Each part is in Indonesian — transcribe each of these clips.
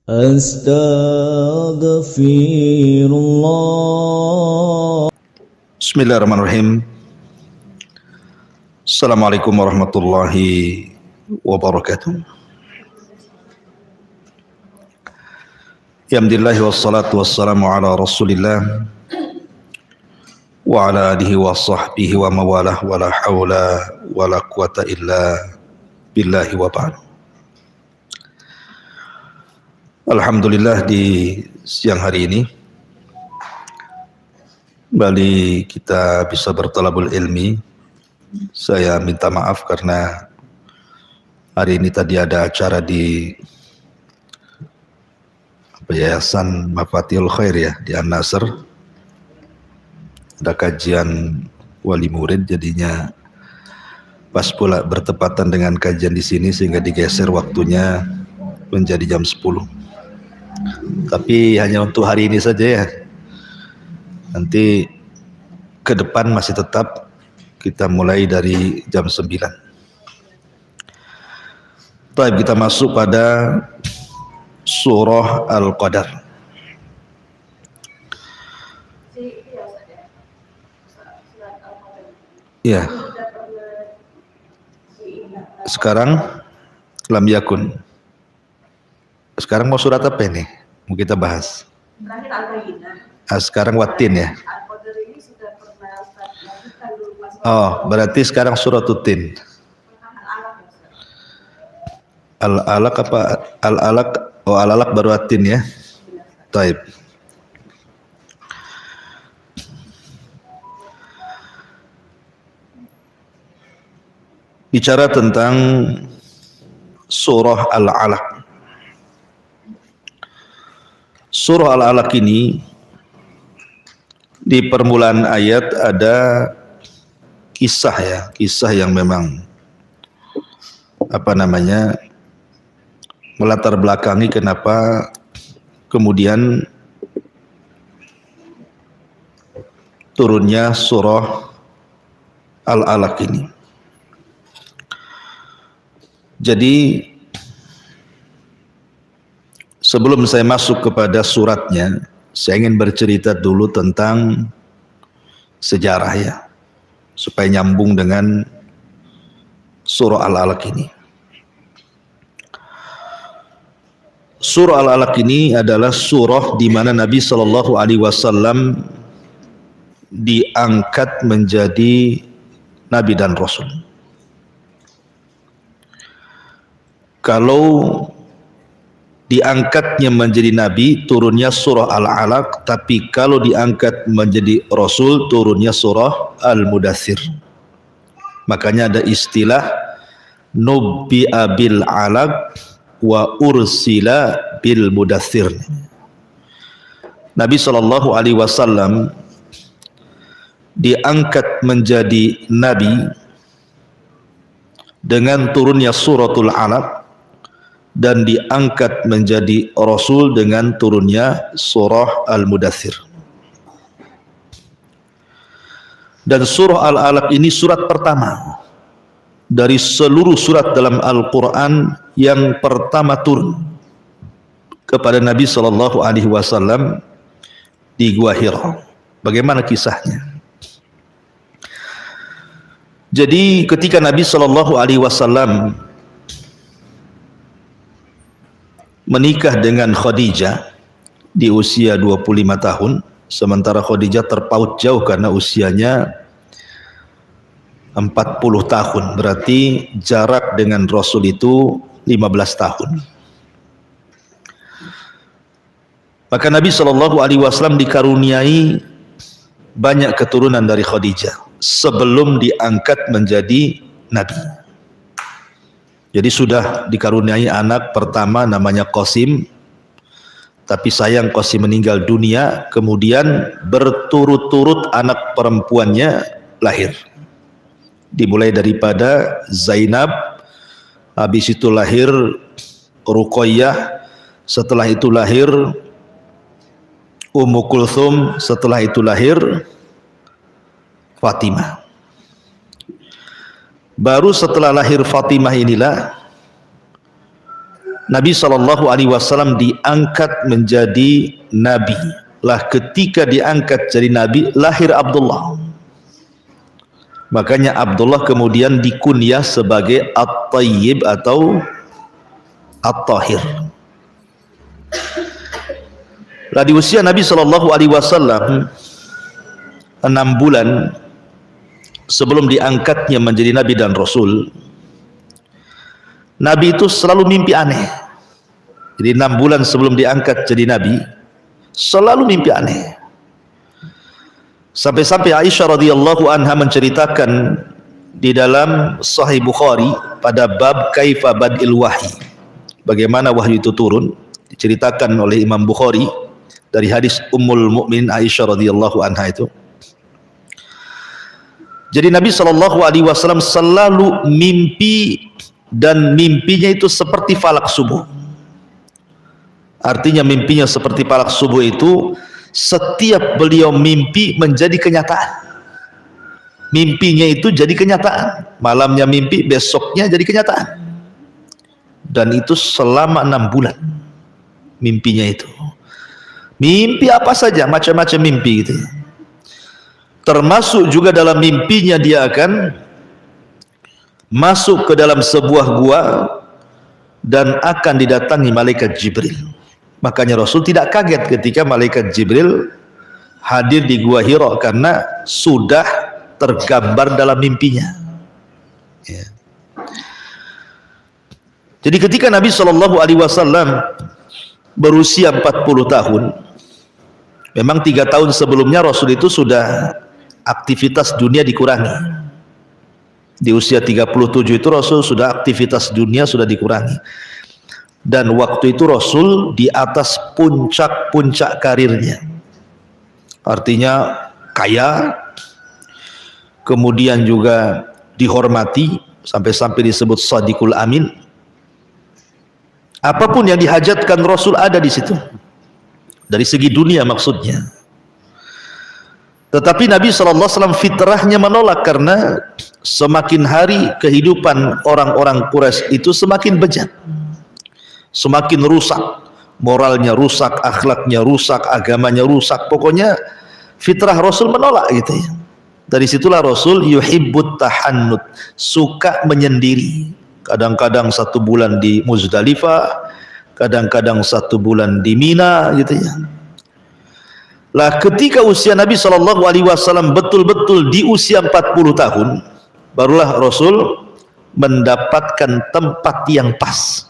Astaghfirullah. Bismillahirrahmanirrahim. Assalamualaikum warahmatullahi wabarakatuh. Alhamdulillah wassalatu wassalamu ala rasulillah wa ala alihi wa sahbihi wa mawalah wa la hawla wa la quwata illa billahi wa ba'du. Alhamdulillah, di siang hari ini kembali kita bisa bertalabul ilmi. Saya minta maaf karena hari ini tadi ada acara di Yayasan Mafatihul Khair ya, di An-Nasr. Ada kajian wali murid, jadinya pas pula bertepatan dengan kajian di sini sehingga digeser waktunya menjadi jam 10. Tapi hanya untuk hari ini saja ya. Nanti ke depan masih tetap kita mulai dari jam 9. Baik, kita masuk pada surah Al-Qadar. Ya. Sekarang lam yakun. Sekarang mau surat apa ini? Mau kita bahas. Sekarang watin ya. Oh, berarti sekarang surat Tin. Al-Alaq apa? Al-Alaq. Oh, Al-Alaq baru Tin ya. Taib. Bicara tentang surah Al-Alaq. Surah Al-Alaq ini di permulaan ayat ada kisah yang memang melatar belakangi kenapa kemudian turunnya surah Al-Alaq ini. Jadi sebelum saya masuk kepada suratnya, saya ingin bercerita dulu tentang sejarah ya, supaya nyambung dengan surah Al-Alaq ini. Surah Al-Alaq ini adalah surah di mana Nabi Shallallahu Alaihi Wasallam diangkat menjadi Nabi dan Rasul. Kalau diangkatnya menjadi Nabi, turunnya surah Al-Alaq. Tapi kalau diangkat menjadi Rasul, turunnya surah Al-Mudaththir. Makanya ada istilah Nubbi'a bil alaq wa ursila bil mudaththir. Nabi Shallallahu Alaihi Wasallam diangkat menjadi Nabi dengan turunnya suratul Alaq, dan diangkat menjadi Rasul dengan turunnya surah Al-Mudaththir. Dan surah Al-Alaq ini surat pertama dari seluruh surat dalam Al-Quran yang pertama turun kepada Nabi Shallallahu Alaihi Wasallam di Gua Hira. Bagaimana kisahnya? Jadi ketika Nabi Shallallahu Alaihi Wasallam menikah dengan Khadijah di usia 25 tahun, sementara Khadijah terpaut jauh karena usianya 40 tahun, berarti jarak dengan Rasul itu 15 tahun. Maka Nabi Shallallahu Alaihi Wasallam dikaruniai banyak keturunan dari Khadijah sebelum diangkat menjadi Nabi. Jadi sudah dikaruniai anak pertama namanya Qasim, tapi sayang Qasim meninggal dunia, kemudian berturut-turut anak perempuannya lahir. Dimulai daripada Zainab, habis itu lahir Ruqayyah, setelah itu lahir Ummu Kulthum, setelah itu lahir Fatimah. Baru setelah lahir Fatimah inilah Nabi SAW diangkat menjadi nabi. Lah ketika diangkat jadi nabi, lahir Abdullah. Makanya Abdullah kemudian dikunyah sebagai At-Tayyib atau At-Tahir. Lah di usia Nabi SAW 6 bulan sebelum diangkatnya menjadi nabi dan rasul, Nabi itu selalu mimpi aneh. Jadi 6 bulan sebelum diangkat jadi nabi, selalu mimpi aneh. Sampai-sampai Aisyah radhiyallahu anha menceritakan di dalam Sahih Bukhari pada bab Kaifa Bad'il Wahyi, bagaimana wahyu itu turun, diceritakan oleh Imam Bukhari dari hadis Ummul Mukminin Aisyah radhiyallahu anha itu. Jadi Nabi SAW selalu mimpi, dan mimpinya itu seperti falak subuh. Artinya mimpinya seperti falak subuh itu setiap beliau mimpi menjadi kenyataan. Mimpinya itu jadi kenyataan. Malamnya mimpi, besoknya jadi kenyataan. Dan itu selama 6 bulan mimpinya itu. Mimpi apa saja, macam-macam mimpi gitu. Termasuk juga dalam mimpinya dia akan masuk ke dalam sebuah gua dan akan didatangi malaikat Jibril. Makanya Rasul tidak kaget ketika malaikat Jibril hadir di gua Hira, karena sudah tergambar dalam mimpinya. Ya. Jadi ketika Nabi SAW berusia 40 tahun, memang 3 tahun sebelumnya Rasul itu sudah aktivitas dunia dikurangi. Di usia 37 itu Rasul sudah aktivitas dunia sudah dikurangi. Dan waktu itu Rasul di atas puncak-puncak karirnya. Artinya kaya, kemudian juga dihormati, sampai-sampai disebut Shadiqul Amin. Apapun yang dihajatkan Rasul ada di situ. Dari segi dunia maksudnya. Tetapi Nabi SAW fitrahnya menolak, karena semakin hari kehidupan orang-orang Quraisy itu semakin bejat, semakin rusak, moralnya rusak, akhlaknya rusak, agamanya rusak. Pokoknya fitrah Rasul menolak gitu ya. Dari situlah Rasul yuhibbut tahannut, suka menyendiri. Kadang-kadang 1 bulan di Muzdalifah, kadang-kadang 1 bulan di Mina gitu ya. Lah ketika usia Nabi SAW betul-betul di usia 40 tahun, barulah Rasul mendapatkan tempat yang pas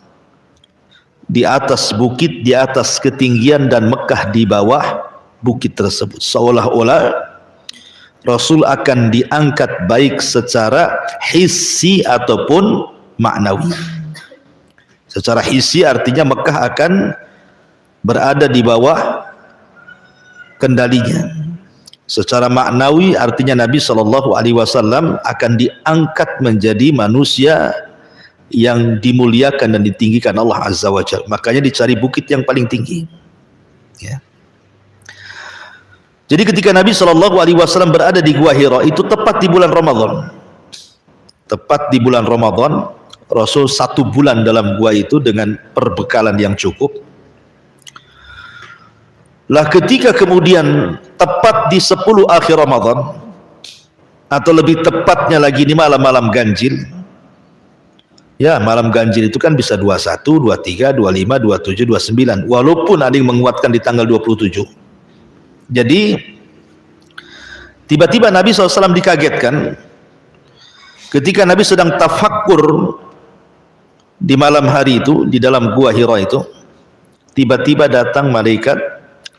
di atas bukit, di atas ketinggian, dan Mekah di bawah bukit tersebut. Seolah-olah Rasul akan diangkat baik secara hissi ataupun maknawi. Secara hissi artinya Mekah akan berada di bawah kendalinya. Secara maknawi artinya Nabi SAW akan diangkat menjadi manusia yang dimuliakan dan ditinggikan Allah Azza wa Jalla. Makanya dicari bukit yang paling tinggi ya. Jadi ketika Nabi SAW berada di Gua Hira itu tepat di bulan Ramadan. Tepat di bulan Ramadan, Rasul 1 bulan dalam gua itu dengan perbekalan yang cukup. Lah ketika kemudian tepat di 10 akhir Ramadan, atau lebih tepatnya lagi di malam-malam ganjil. Ya, malam ganjil itu kan bisa 21, 23, 25, 27, 29. Walaupun ada yang menguatkan di tanggal 27. Jadi tiba-tiba Nabi SAW dikagetkan ketika Nabi sedang tafakkur di malam hari itu di dalam Gua Hira itu. Tiba-tiba datang malaikat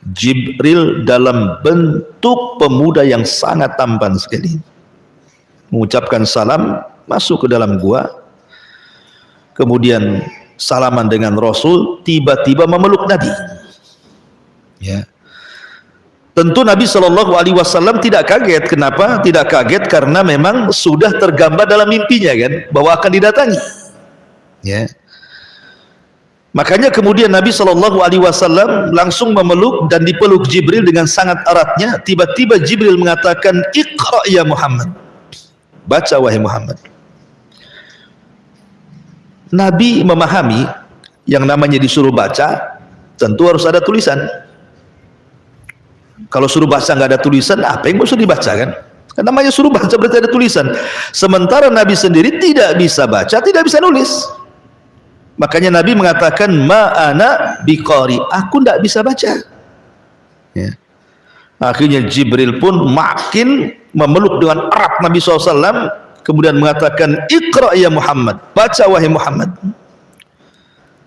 Jibril dalam bentuk pemuda yang sangat tampan sekali, mengucapkan salam, masuk ke dalam gua, kemudian salaman dengan Rasul, tiba-tiba memeluk Nabi ya. Tentu Nabi SAW tidak kaget. Kenapa tidak kaget? Karena memang sudah tergambar dalam mimpinya kan, bahwa akan didatangi ya. Makanya kemudian Nabi SAW langsung memeluk dan dipeluk Jibril dengan sangat eratnya. Tiba-tiba Jibril mengatakan, Iqra ya Muhammad, baca wahai Muhammad. Nabi memahami yang namanya disuruh baca tentu harus ada tulisan. Kalau suruh baca nggak ada tulisan, apa yang mau dibaca kan? Kan namanya suruh baca berarti ada tulisan. Sementara Nabi sendiri tidak bisa baca, tidak bisa nulis. Makanya Nabi mengatakan ma'ana biqari, aku tidak bisa baca. Ya. Akhirnya Jibril pun makin memeluk dengan erat Nabi SAW, kemudian mengatakan Iqra ya Muhammad, baca wahai Muhammad.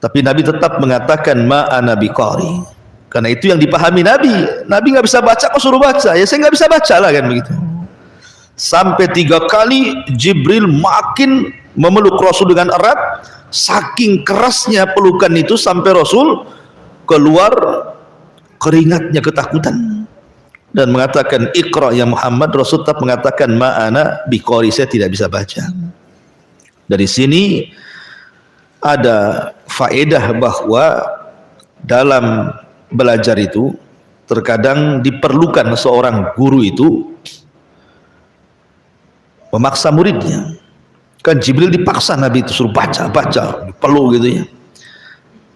Tapi Nabi tetap mengatakan ma'ana biqari. Karena itu yang dipahami Nabi. Nabi nggak bisa baca, kok suruh baca? Ya saya nggak bisa baca lah kan begitu. Sampai 3 kali Jibril makin memeluk Rasul dengan erat, saking kerasnya pelukan itu sampai Rasul keluar keringatnya ketakutan dan mengatakan Iqra ya Muhammad. Rasul tetap mengatakan ma'ana biqari, saya tidak bisa baca. Dari sini ada faedah bahwa dalam belajar itu terkadang diperlukan seorang guru itu memaksa muridnya. Kan Jibril dipaksa Nabi itu suruh baca, peluk gitu ya.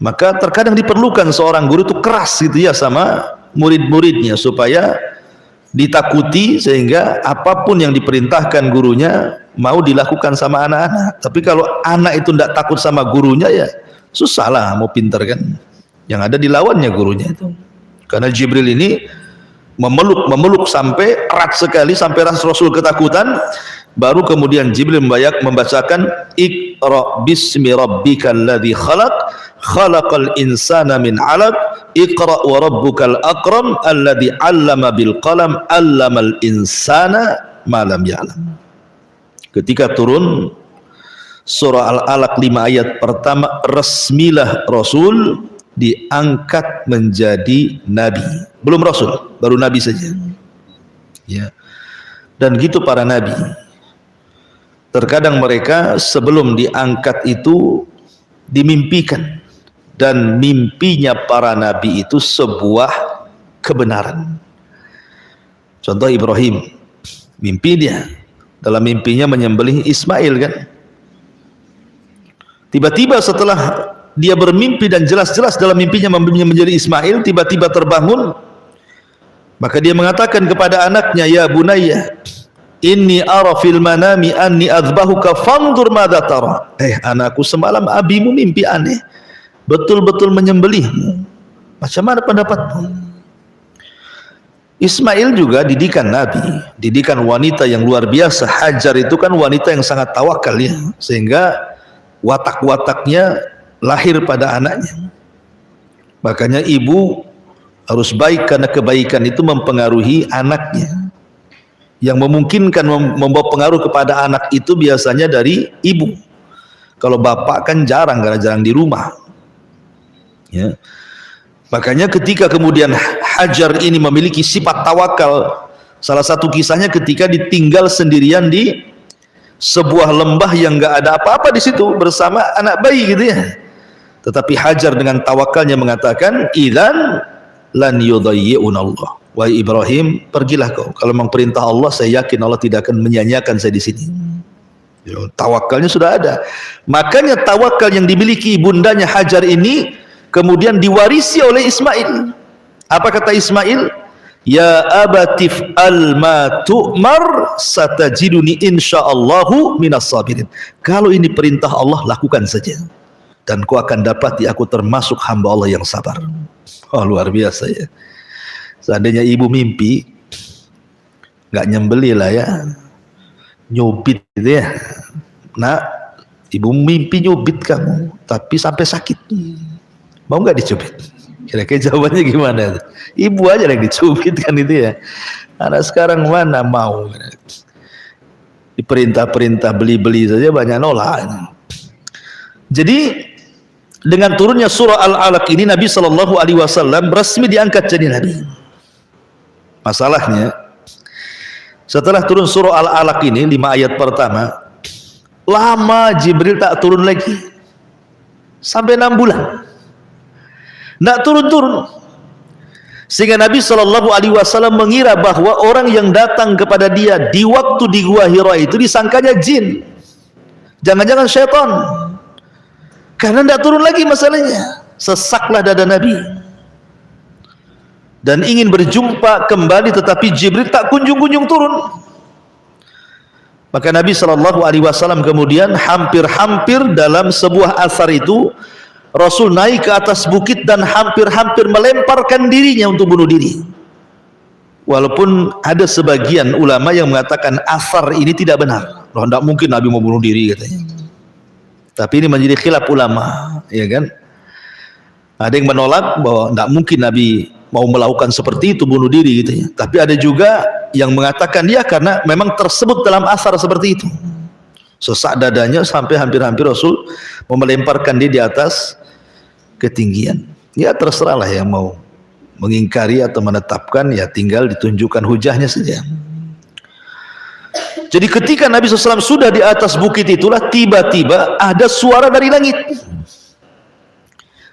Maka terkadang diperlukan seorang guru itu keras gitu ya sama murid-muridnya supaya ditakuti, sehingga apapun yang diperintahkan gurunya mau dilakukan sama anak-anak. Tapi kalau anak itu tidak takut sama gurunya, ya susah lah mau pintar kan. Yang ada dilawannya gurunya itu. Karena Jibril ini memeluk sampai erat sekali, sampai Rasul ketakutan. Baru kemudian Jibril membacakan Iqra bismi rabbikal ladzi khalaq, khalaqal insana min 'alaq, Iqra wa rabbukal akram alladzi 'allama bil qalam, 'allamal insana ma lam ya'lam. Ketika turun surah Al-Alaq 5 ayat pertama, resmilah Rasul diangkat menjadi nabi. Belum Rasul, baru nabi saja. Ya. Dan gitu para nabi. Terkadang mereka sebelum diangkat itu dimimpikan, dan mimpinya para nabi itu sebuah kebenaran. Contoh Ibrahim, mimpi dia, dalam mimpinya menyembelih Ismail kan. Tiba-tiba setelah dia bermimpi dan jelas-jelas dalam mimpinya menjadi Ismail, tiba-tiba terbangun, maka dia mengatakan kepada anaknya, ya bunayya inni ara fil manami anni adzbahuka fanzur madza tara. Anakku, semalam abimu mimpi aneh, betul-betul menyembelihmu, macam mana pendapatmu? Ismail juga didikan Nabi, didikan wanita yang luar biasa. Hajar itu kan wanita yang sangat tawakal ya, sehingga watak-wataknya lahir pada anaknya. Makanya ibu harus baik, karena kebaikan itu mempengaruhi anaknya. Yang memungkinkan membawa pengaruh kepada anak itu biasanya dari ibu. Kalau bapak kan jarang, karena jarang di rumah ya. Makanya ketika kemudian Hajar ini memiliki sifat tawakal, salah satu kisahnya ketika ditinggal sendirian di sebuah lembah yang enggak ada apa-apa di situ bersama anak bayi gitu ya. Tetapi Hajar dengan tawakalnya mengatakan, idzan lan yudayyi'unallah. Wahai Ibrahim, pergilah kau. Kalau memang perintah Allah, saya yakin Allah tidak akan menyanyiakan saya di sini. Tawakalnya sudah ada. Makanya tawakal yang dimiliki ibundanya Hajar ini kemudian diwarisi oleh Ismail. Apa kata Ismail? Ya abatif al ma tu'mar satajiduni insyaallahu minas sabirin. Kalau ini perintah Allah, lakukan saja, dan kau akan dapati aku termasuk hamba Allah yang sabar. Oh, luar biasa ya. Seandainya ibu mimpi, nggak nyembeli lah ya, nyubit gitu ya. Nah, ibu mimpi nyubit kamu, tapi sampai sakit, mau nggak dicubit? Kira-kira jawabannya gimana? Ibu aja yang dicubit kan itu ya. Anak sekarang mana mau? Diperintah-perintah beli-beli saja banyak nolak. Jadi dengan turunnya surah Al-Alaq ini, Nabi Shallallahu Alaihi Wasallam resmi diangkat jadi nabi. Masalahnya setelah turun surah Al-Alaq ini 5 ayat pertama, lama Jibril tak turun lagi sampai 6 bulan, tidak turun-turun, sehingga Nabi Shallallahu Alaihi Wasallam mengira bahwa orang yang datang kepada dia di waktu di Gua Hira itu disangkanya jin, jangan-jangan syaitan. Karena tidak turun lagi masalahnya. Sesaklah dada Nabi dan ingin berjumpa kembali, tetapi Jibril tak kunjung-kunjung turun. Maka Nabi SAW kemudian hampir-hampir dalam sebuah asar itu Rasul naik ke atas bukit dan hampir-hampir melemparkan dirinya untuk bunuh diri. Walaupun ada sebagian ulama yang mengatakan asar ini tidak benar. Loh, tidak mungkin Nabi mau bunuh diri katanya. Tapi ini menjadi khilaf ulama, ya kan? Ada yang menolak bahwa tidak mungkin Nabi mau melakukan seperti itu, bunuh diri gitu ya. Tapi ada juga yang mengatakan dia karena memang tersebut dalam asar seperti itu. Sesak dadanya sampai hampir-hampir Rasul mau melemparkan dia di atas ketinggian. Ya terserahlah yang mau mengingkari atau menetapkan, ya tinggal ditunjukkan hujahnya saja. Jadi ketika Nabi SAW sudah di atas bukit itulah tiba-tiba ada suara dari langit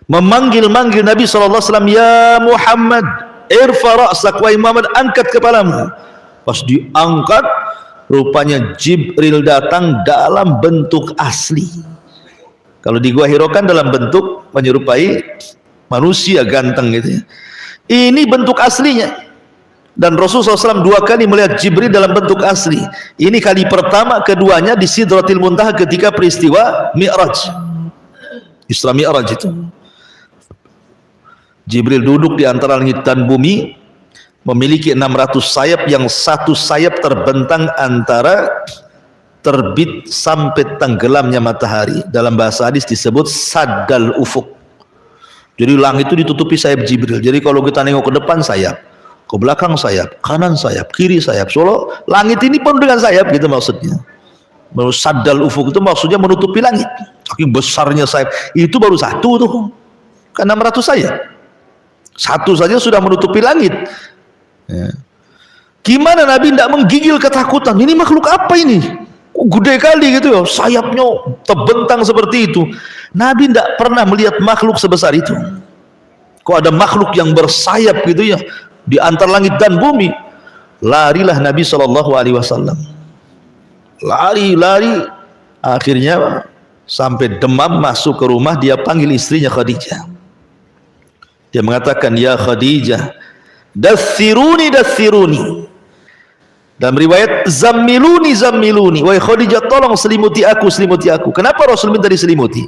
memanggil-manggil Nabi SAW, ya Muhammad, irfa ra'sak, wahai Muhammad, angkat kepalamu. Pas diangkat, rupanya Jibril datang dalam bentuk asli. Kalau di Gua Hiro kan dalam bentuk menyerupai manusia ganteng gitu ya. Ini bentuk aslinya. Dan Rasulullah SAW 2 kali melihat Jibril dalam bentuk asli. Ini kali pertama, keduanya di Sidratil Muntaha ketika peristiwa Mi'raj, Isra Mi'raj itu. Jibril duduk di antara langit dan bumi, memiliki 600 sayap, yang satu sayap terbentang antara terbit sampai tenggelamnya matahari. Dalam bahasa hadis disebut saddal ufuk. Jadi langit itu ditutupi sayap Jibril. Jadi kalau kita nengok ke depan sayap, ke belakang sayap, kanan sayap, kiri sayap. Solo langit ini penuh dengan sayap gitu maksudnya. Saddal ufuk itu maksudnya menutupi langit. Saking besarnya sayap. Itu baru satu tuh. Kan 600 sayap. Satu saja sudah menutupi langit. Ya. Gimana Nabi tidak menggigil ketakutan? Ini makhluk apa ini? Gede kali gitu ya, sayapnya terbentang seperti itu. Nabi tidak pernah melihat makhluk sebesar itu. Kok ada makhluk yang bersayap gitu ya di antara langit dan bumi? Larilah Nabi SAW. Lari, akhirnya sampai demam, masuk ke rumah. Dia panggil istrinya Khadijah. Dia mengatakan, ya Khadijah, dathiruni. Dalam riwayat, zammiluni. Wahai Khadijah, tolong selimuti aku. Kenapa Rasul minta diselimuti?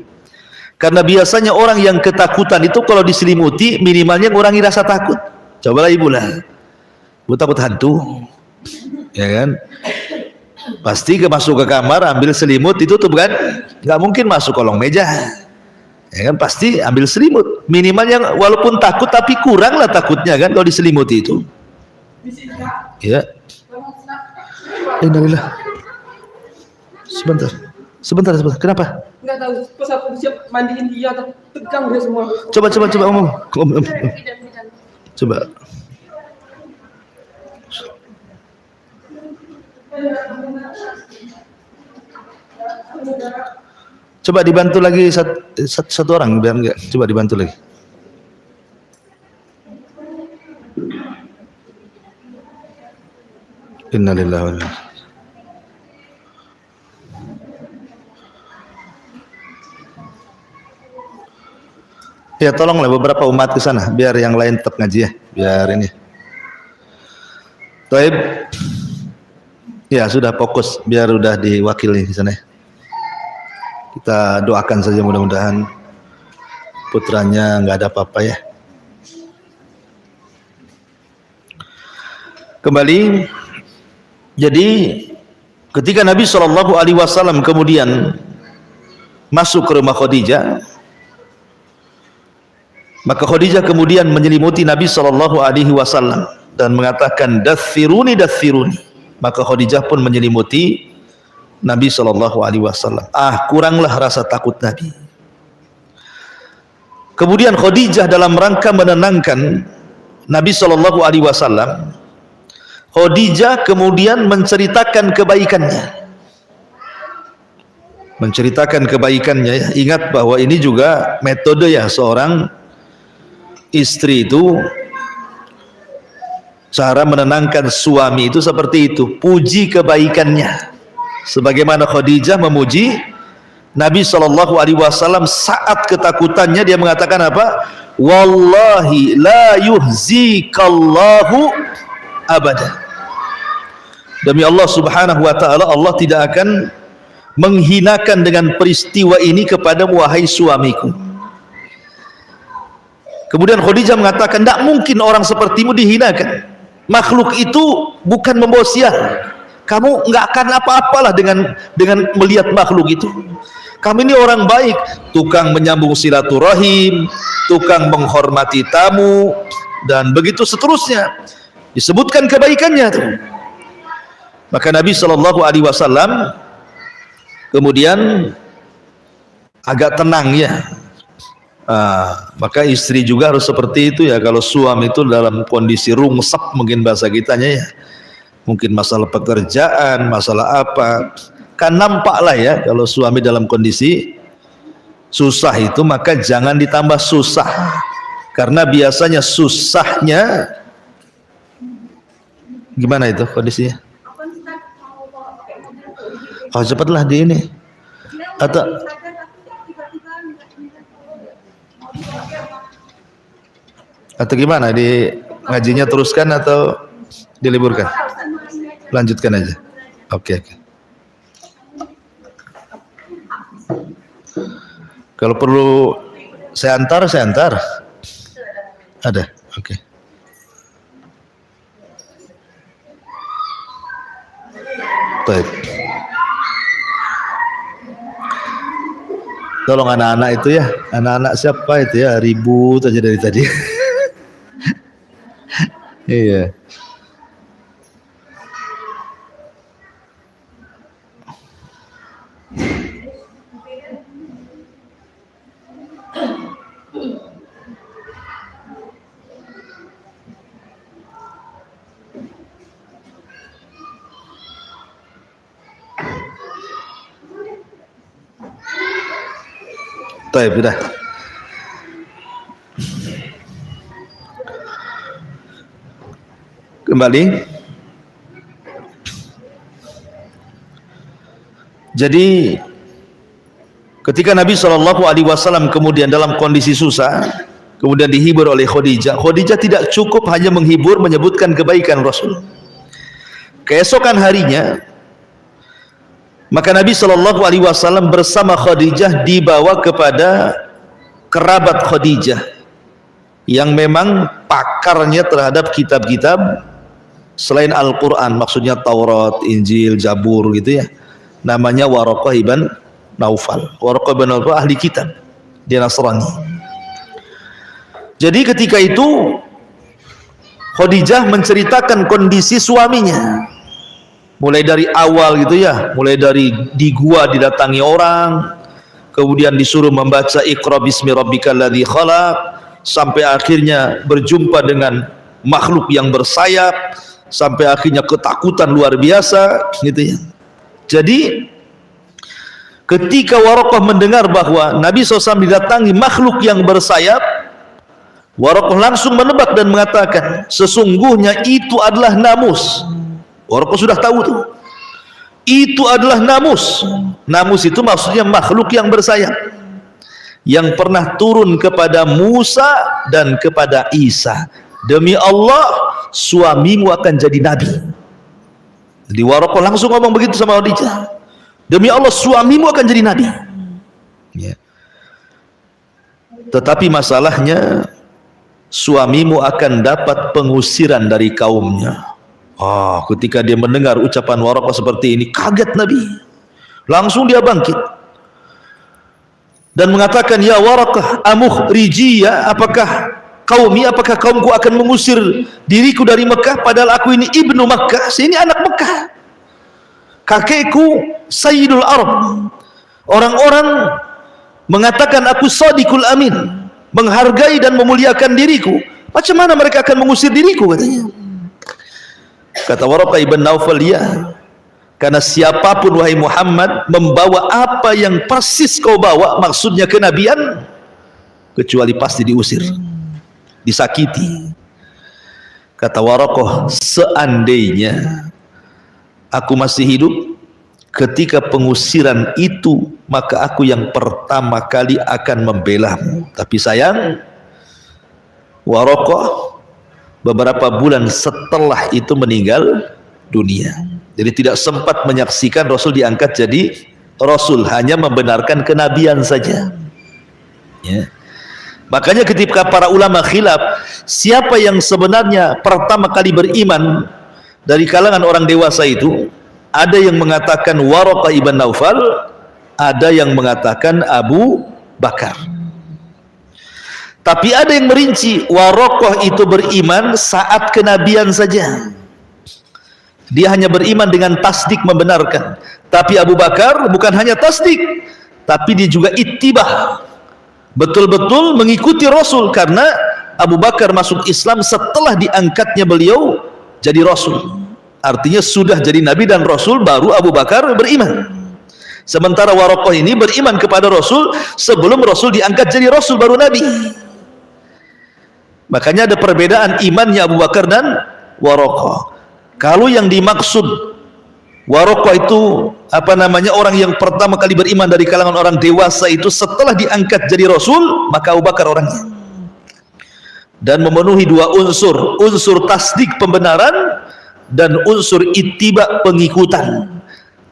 Karena biasanya orang yang ketakutan itu kalau diselimuti minimalnya ngurangi rasa takut. Cobalah ibu lah, ibu takut hantu, ya kan? Pasti masuk ke kamar, ambil selimut, ditutup kan? Nggak mungkin masuk kolong meja, ya kan? Pasti ambil selimut. Minimalnya walaupun takut tapi kuranglah takutnya kan kalau diselimuti itu. Ya. Innalillah. Sebentar. Kenapa? Enggak tahu. Pas aku siap mandiin dia, tegang dia semua. Coba omong. Coba. Coba dibantu lagi satu orang biar enggak. Coba dibantu lagi. Innalillahi wa inna. Ya tolonglah beberapa umat ke sana biar yang lain tetap ngaji ya, biar ini. Taib. Ya sudah fokus biar udah diwakili di sana. Kita doakan saja mudah-mudahan putranya nggak ada apa-apa ya. Kembali, jadi ketika Nabi SAW kemudian masuk ke rumah Khadijah, maka Khadijah kemudian menyelimuti Nabi SAW dan mengatakan dathiruni. Maka Khadijah pun menyelimuti Nabi SAW. Kuranglah rasa takut Nabi. Kemudian Khadijah dalam rangka menenangkan Nabi SAW, Khadijah kemudian menceritakan kebaikannya. Ingat bahwa ini juga metode ya seorang istri itu, cara menenangkan suami itu seperti itu, puji kebaikannya sebagaimana Khadijah memuji Nabi SAW saat ketakutannya dia mengatakan apa? Wallahi la yuhzikallahu abada. Demi Allah subhanahu wa ta'ala, Allah tidak akan menghinakan dengan peristiwa ini kepadamu wahai suamiku. Kemudian Khadijah mengatakan, tidak mungkin orang sepertimu dihinakan. Makhluk itu bukan membawa sial. Kamu nggak akan apa-apalah dengan melihat makhluk itu. Kami ini orang baik, tukang menyambung silaturahim, tukang menghormati tamu, dan begitu seterusnya. Disebutkan kebaikannya tuh. Maka Nabi SAW kemudian agak tenang ya. Maka istri juga harus seperti itu ya. Kalau suami itu dalam kondisi rungsep, mungkin bahasa kitanya ya, mungkin masalah pekerjaan, masalah apa, kan nampaklah ya kalau suami dalam kondisi susah itu, maka jangan ditambah susah, karena biasanya susahnya gimana itu kondisinya? Oh cepatlah di ini atau gimana, di ngajinya teruskan atau diliburkan? Lanjutkan aja. Oke. Kalau perlu saya antar. Ada. Oke. Baik. Tolong anak-anak itu ya, anak-anak siapa itu ya, ribut aja dari tadi. Iya. Baik, sudah. Kembali. Jadi ketika Nabi SAW kemudian dalam kondisi susah, kemudian dihibur oleh Khadijah. Khadijah tidak cukup hanya menghibur, menyebutkan kebaikan Rasul. Keesokan harinya, maka Nabi SAW bersama Khadijah dibawa kepada kerabat Khadijah yang memang pakarnya terhadap kitab-kitab selain Al-Quran, maksudnya Taurat, Injil, Zabur gitu ya. Namanya Waraqah ibn Naufal. Waraqah ibn Naufal ahli kitab, dia Nasrani. Jadi ketika itu Khadijah menceritakan kondisi suaminya, mulai dari awal gitu ya, mulai dari di gua didatangi orang, kemudian disuruh membaca Iqra bismi rabbikal ladzi khalaq, sampai akhirnya berjumpa dengan makhluk yang bersayap, sampai akhirnya ketakutan luar biasa gitu ya. Jadi ketika Waraqah mendengar bahwa Nabi SAW didatangi makhluk yang bersayap, Waraqah langsung menebak dan mengatakan, sesungguhnya itu adalah namus. Waraqah sudah tahu tuh, itu adalah namus. Namus itu maksudnya makhluk yang bersayap, yang pernah turun kepada Musa dan kepada Isa. Demi Allah, suamimu akan jadi nabi. Jadi Waraqah langsung ngomong begitu sama Khadijah, demi Allah suamimu akan jadi nabi ya. Tetapi masalahnya, suamimu akan dapat pengusiran dari kaumnya. Ketika dia mendengar ucapan Waraqah seperti ini, kaget Nabi. Langsung dia bangkit dan mengatakan, ya Waraqah, amukhrijiyya, apakah kaumku akan mengusir diriku dari Mekah, padahal aku ini ibnu Mekah, saya ini anak Mekah, kakekku Sayyidul Arab. Orang-orang mengatakan aku Shadiqul Amin, menghargai dan memuliakan diriku. Macam mana mereka akan mengusir diriku, katanya. Kata Waraqah ibn Naufal, ya, karena siapapun wahai Muhammad membawa apa yang persis kau bawa, maksudnya kenabian, kecuali pasti diusir, disakiti. Kata Waraqah, seandainya aku masih hidup, ketika pengusiran itu, maka aku yang pertama kali akan membelamu. Tapi sayang, Waraqah beberapa bulan setelah itu meninggal dunia. Jadi tidak sempat menyaksikan Rasul diangkat jadi Rasul, hanya membenarkan kenabian saja. Ya. Makanya ketika para ulama khilaf, siapa yang sebenarnya pertama kali beriman dari kalangan orang dewasa itu, ada yang mengatakan Waraqah ibn Naufal, ada yang mengatakan Abu Bakar. Tapi ada yang merinci, Waraqah itu beriman saat kenabian saja. Dia hanya beriman dengan tasdik, membenarkan. Tapi Abu Bakar bukan hanya tasdik, tapi dia juga ittibah, betul-betul mengikuti Rasul, karena Abu Bakar masuk Islam setelah diangkatnya beliau jadi Rasul. Artinya sudah jadi Nabi dan Rasul, baru Abu Bakar beriman. Sementara Waraqah ini beriman kepada Rasul sebelum Rasul diangkat jadi Rasul, baru Nabi. Makanya ada perbedaan imannya Abu Bakar dan Waraqah. Kalau yang dimaksud Waraqah itu orang yang pertama kali beriman dari kalangan orang dewasa itu setelah diangkat jadi Rasul, maka Abu Bakar orangnya. Dan memenuhi dua unsur, unsur tasdik pembenaran dan unsur ittiba pengikutan.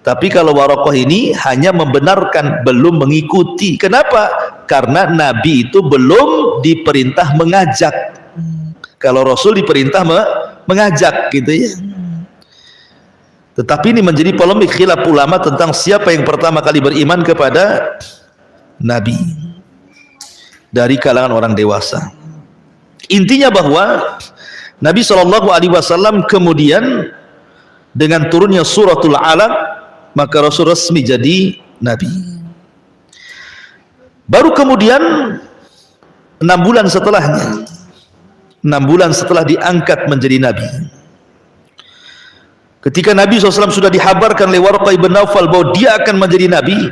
Tapi kalau Waraqah ini hanya membenarkan, belum mengikuti. Kenapa? Karena Nabi itu belum diperintah mengajak. Kalau Rasul diperintah mengajak, gitu ya. Tetapi ini menjadi polemik khilaf ulama tentang siapa yang pertama kali beriman kepada Nabi dari kalangan orang dewasa. Intinya bahwa Nabi SAW kemudian dengan turunnya suratul Alaq, maka Rasul resmi jadi Nabi. Baru kemudian 6 bulan setelahnya, 6 bulan setelah diangkat menjadi Nabi, ketika Nabi SAW sudah dihabarkan oleh Waraqah ibn Naufal bahwa dia akan menjadi Nabi,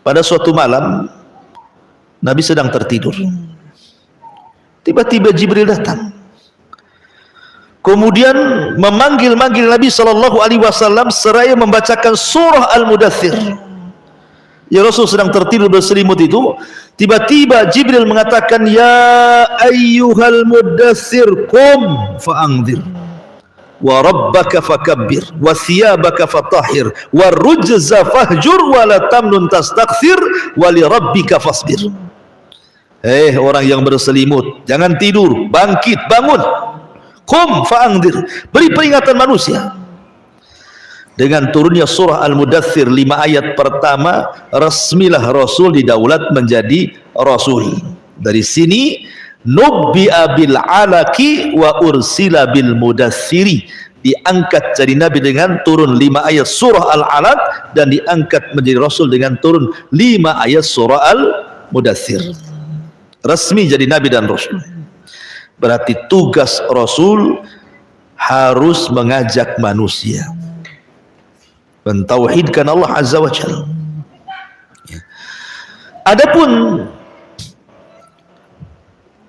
pada suatu malam Nabi sedang tertidur, tiba-tiba Jibril datang, kemudian memanggil-manggil Nabi SAW seraya membacakan surah Al-Mudaththir. Ya, Rasul sedang tertidur berselimut itu, tiba-tiba Jibril mengatakan, ya ayyuhal mudaththir qum fa'angdzir wa rabbaka fakabbir wa thiyabaka fatahhir wa rujza fahjur wa la tamnun tastakthir wa li rabbika fasbir. Orang yang berselimut, jangan tidur, bangkit, bangun. Qum fa'angdzir, beri peringatan manusia. Dengan turunnya surah Al-Mudaththir 5 ayat pertama, resmilah Rasul didaulat menjadi Rasul. Dari sini nubbi'a bil alaki wa ursila bil mudaththiri, diangkat jadi Nabi dengan turun 5 ayat surah Al-Alaq, dan diangkat menjadi Rasul dengan turun 5 ayat surah Al-Mudaththir. Resmi jadi Nabi dan Rasul. Berarti tugas Rasul harus mengajak manusia mentauhidkan Allah Azza wa Jalla. Adapun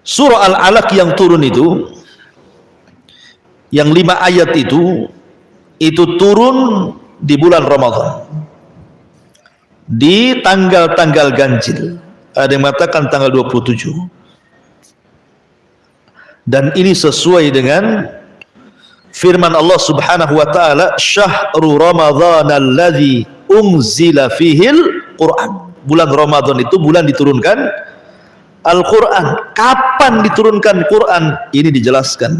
surah Al-Alaq yang turun itu, yang 5 ayat itu turun di bulan Ramadan, di tanggal-tanggal ganjil. Ada yang mengatakan tanggal 27. Dan ini sesuai dengan firman Allah Subhanahu wa taala, syahrul ramadhan alladzi unzila fihil Quran. Bulan Ramadan itu bulan diturunkan Al-Quran. Kapan diturunkan Quran? Ini dijelaskan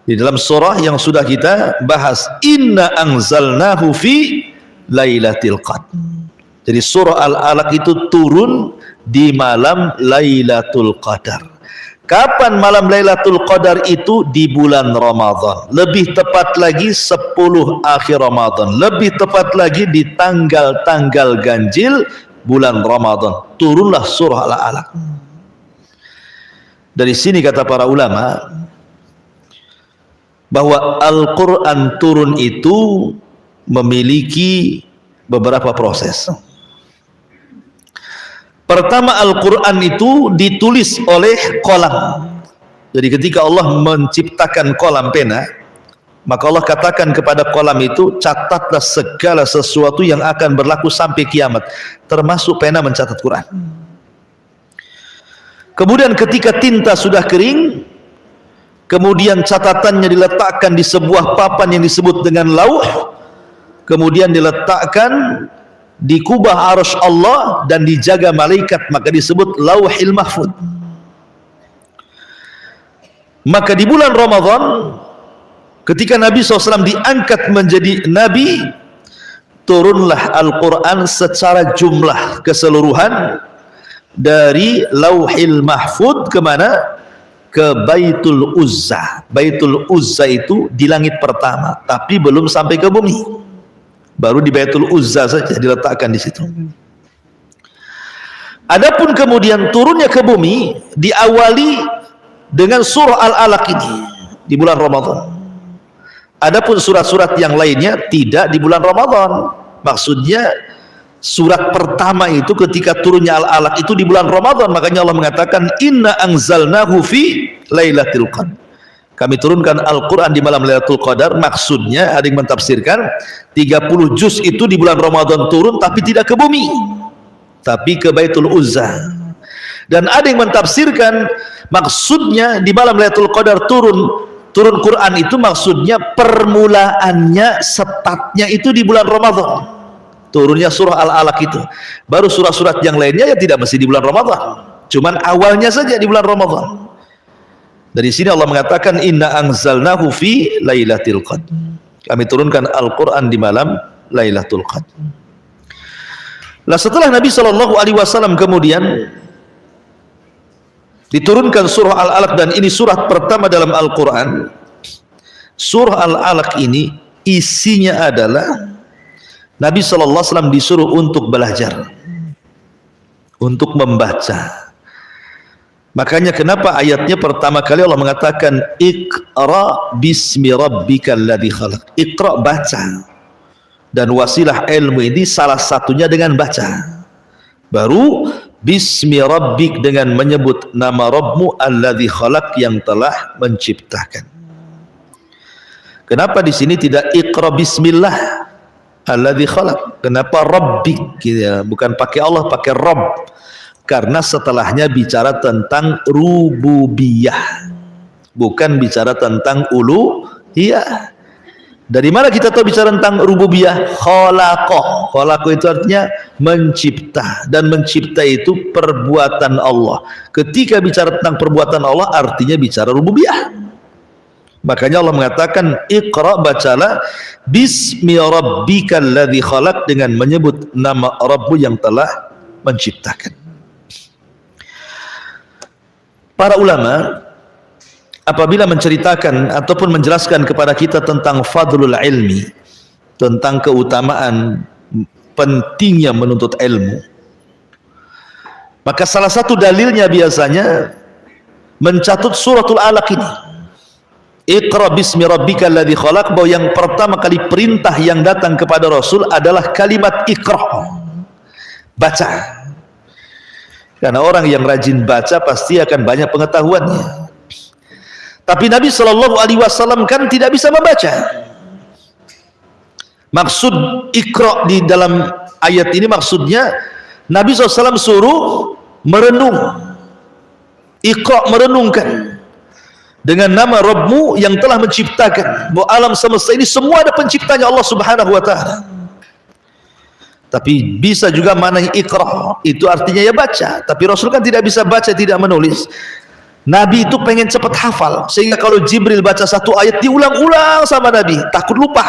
di dalam surah yang sudah kita bahas, inna anzalnahu fi lailatul qadar. Jadi surah Al-Alaq itu turun di malam Lailatul Qadar. Kapan malam Lailatul Qadar itu? Di bulan Ramadan. Lebih tepat lagi 10 akhir Ramadan. Lebih tepat lagi di tanggal-tanggal ganjil bulan Ramadan. Turunlah surah Al-Alaq. Dari sini kata para ulama bahwa Al-Quran turun itu memiliki beberapa proses. Pertama, Al-Quran itu ditulis oleh kolam. Jadi ketika Allah menciptakan kolam pena, Maka Allah katakan kepada kolam itu, catatlah segala sesuatu yang akan berlaku sampai kiamat, termasuk pena mencatat Quran. Kemudian ketika tinta sudah kering, kemudian catatannya diletakkan di sebuah papan yang disebut dengan lauh, kemudian diletakkan di kubah arsy Allah dan dijaga malaikat, maka disebut lauhil mahfud. Maka di bulan Ramadan, ketika Nabi SAW diangkat menjadi Nabi, turunlah Al-Quran secara jumlah keseluruhan dari lauhil mahfud kemana? Ke Baitul Uzza. Baitul Uzza itu di langit pertama, tapi belum sampai ke bumi. Baru di Baitul Uzza saja diletakkan di situ. Adapun kemudian turunnya ke bumi diawali dengan surah Al-Alaq ini di bulan Ramadan. Adapun surat-surat yang lainnya tidak di bulan Ramadan. Maksudnya surat pertama itu ketika turunnya Al-Alaq itu di bulan Ramadan. Makanya Allah mengatakan inna anzalnahu fi lailatul qadar. Kami turunkan Al-Quran di malam Lailatul Qadar. Maksudnya ada yang mentafsirkan 30 juz itu di bulan Ramadan turun, tapi tidak ke bumi, tapi ke Baitul Uzza. Dan ada yang mentafsirkan maksudnya di malam Lailatul Qadar turun Quran itu maksudnya permulaannya, startnya itu di bulan Ramadan. Turunnya surah Al-Alaq itu. Baru surah-surat yang lainnya ya tidak mesti di bulan Ramadan, cuman awalnya saja di bulan Ramadan. Dari sini Allah mengatakan inna anzalnahu fi lailatul qadar. Kami turunkan Al-Quran di malam Lailatul Qadar. Lah setelah Nabi SAW kemudian diturunkan surah Al-Alaq, dan ini surat pertama dalam Al-Quran. Surah Al-Alaq ini isinya adalah Nabi SAW disuruh untuk belajar, untuk membaca. Makanya kenapa ayatnya pertama kali Allah mengatakan Iqra bismi rabbikal ladzi khalaq. Iqra, baca. Dan wasilah ilmu ini salah satunya dengan baca. Baru bismi rabbik, dengan menyebut nama Rabbmu alladzi khalaq, yang telah menciptakan. Kenapa di sini tidak Iqra bismillah alladzi khalaq? Kenapa rabbik gitu ya? Bukan pakai Allah, pakai Rabb. Karena setelahnya bicara tentang rububiyah, bukan bicara tentang uluhiyah. Dari mana kita tahu bicara tentang rububiyah? Khalaqah. Khalaqah itu artinya mencipta, dan mencipta itu perbuatan Allah. Ketika bicara tentang perbuatan Allah artinya bicara rububiyah. Makanya Allah mengatakan Iqra, bacalah bismi rabbikal ladzi khalaq, dengan menyebut nama Rabbmu yang telah menciptakan. Para ulama apabila menceritakan ataupun menjelaskan kepada kita tentang fadlul ilmi, tentang keutamaan pentingnya menuntut ilmu, maka salah satu dalilnya biasanya mencatut suratul Alaq ini, Iqra bismi rabbikal ladzi khalaq, bahwa yang pertama kali perintah yang datang kepada Rasul adalah kalimat Iqra, baca. Karena orang yang rajin baca pasti akan banyak pengetahuannya. Tapi Nabi SAW kan tidak bisa membaca. Maksud Iqra di dalam ayat ini maksudnya Nabi SAW suruh merenung. Iqra, merenungkan dengan nama Rabbmu yang telah menciptakan, bahwa alam semesta ini semua ada penciptanya Allah Subhanahu wa ta'ala. Tapi bisa juga mana Iqra itu artinya ya baca, tapi Rasul kan tidak bisa baca, tidak menulis. Nabi itu pengen cepat hafal, sehingga kalau Jibril baca satu ayat diulang-ulang sama Nabi, takut lupa.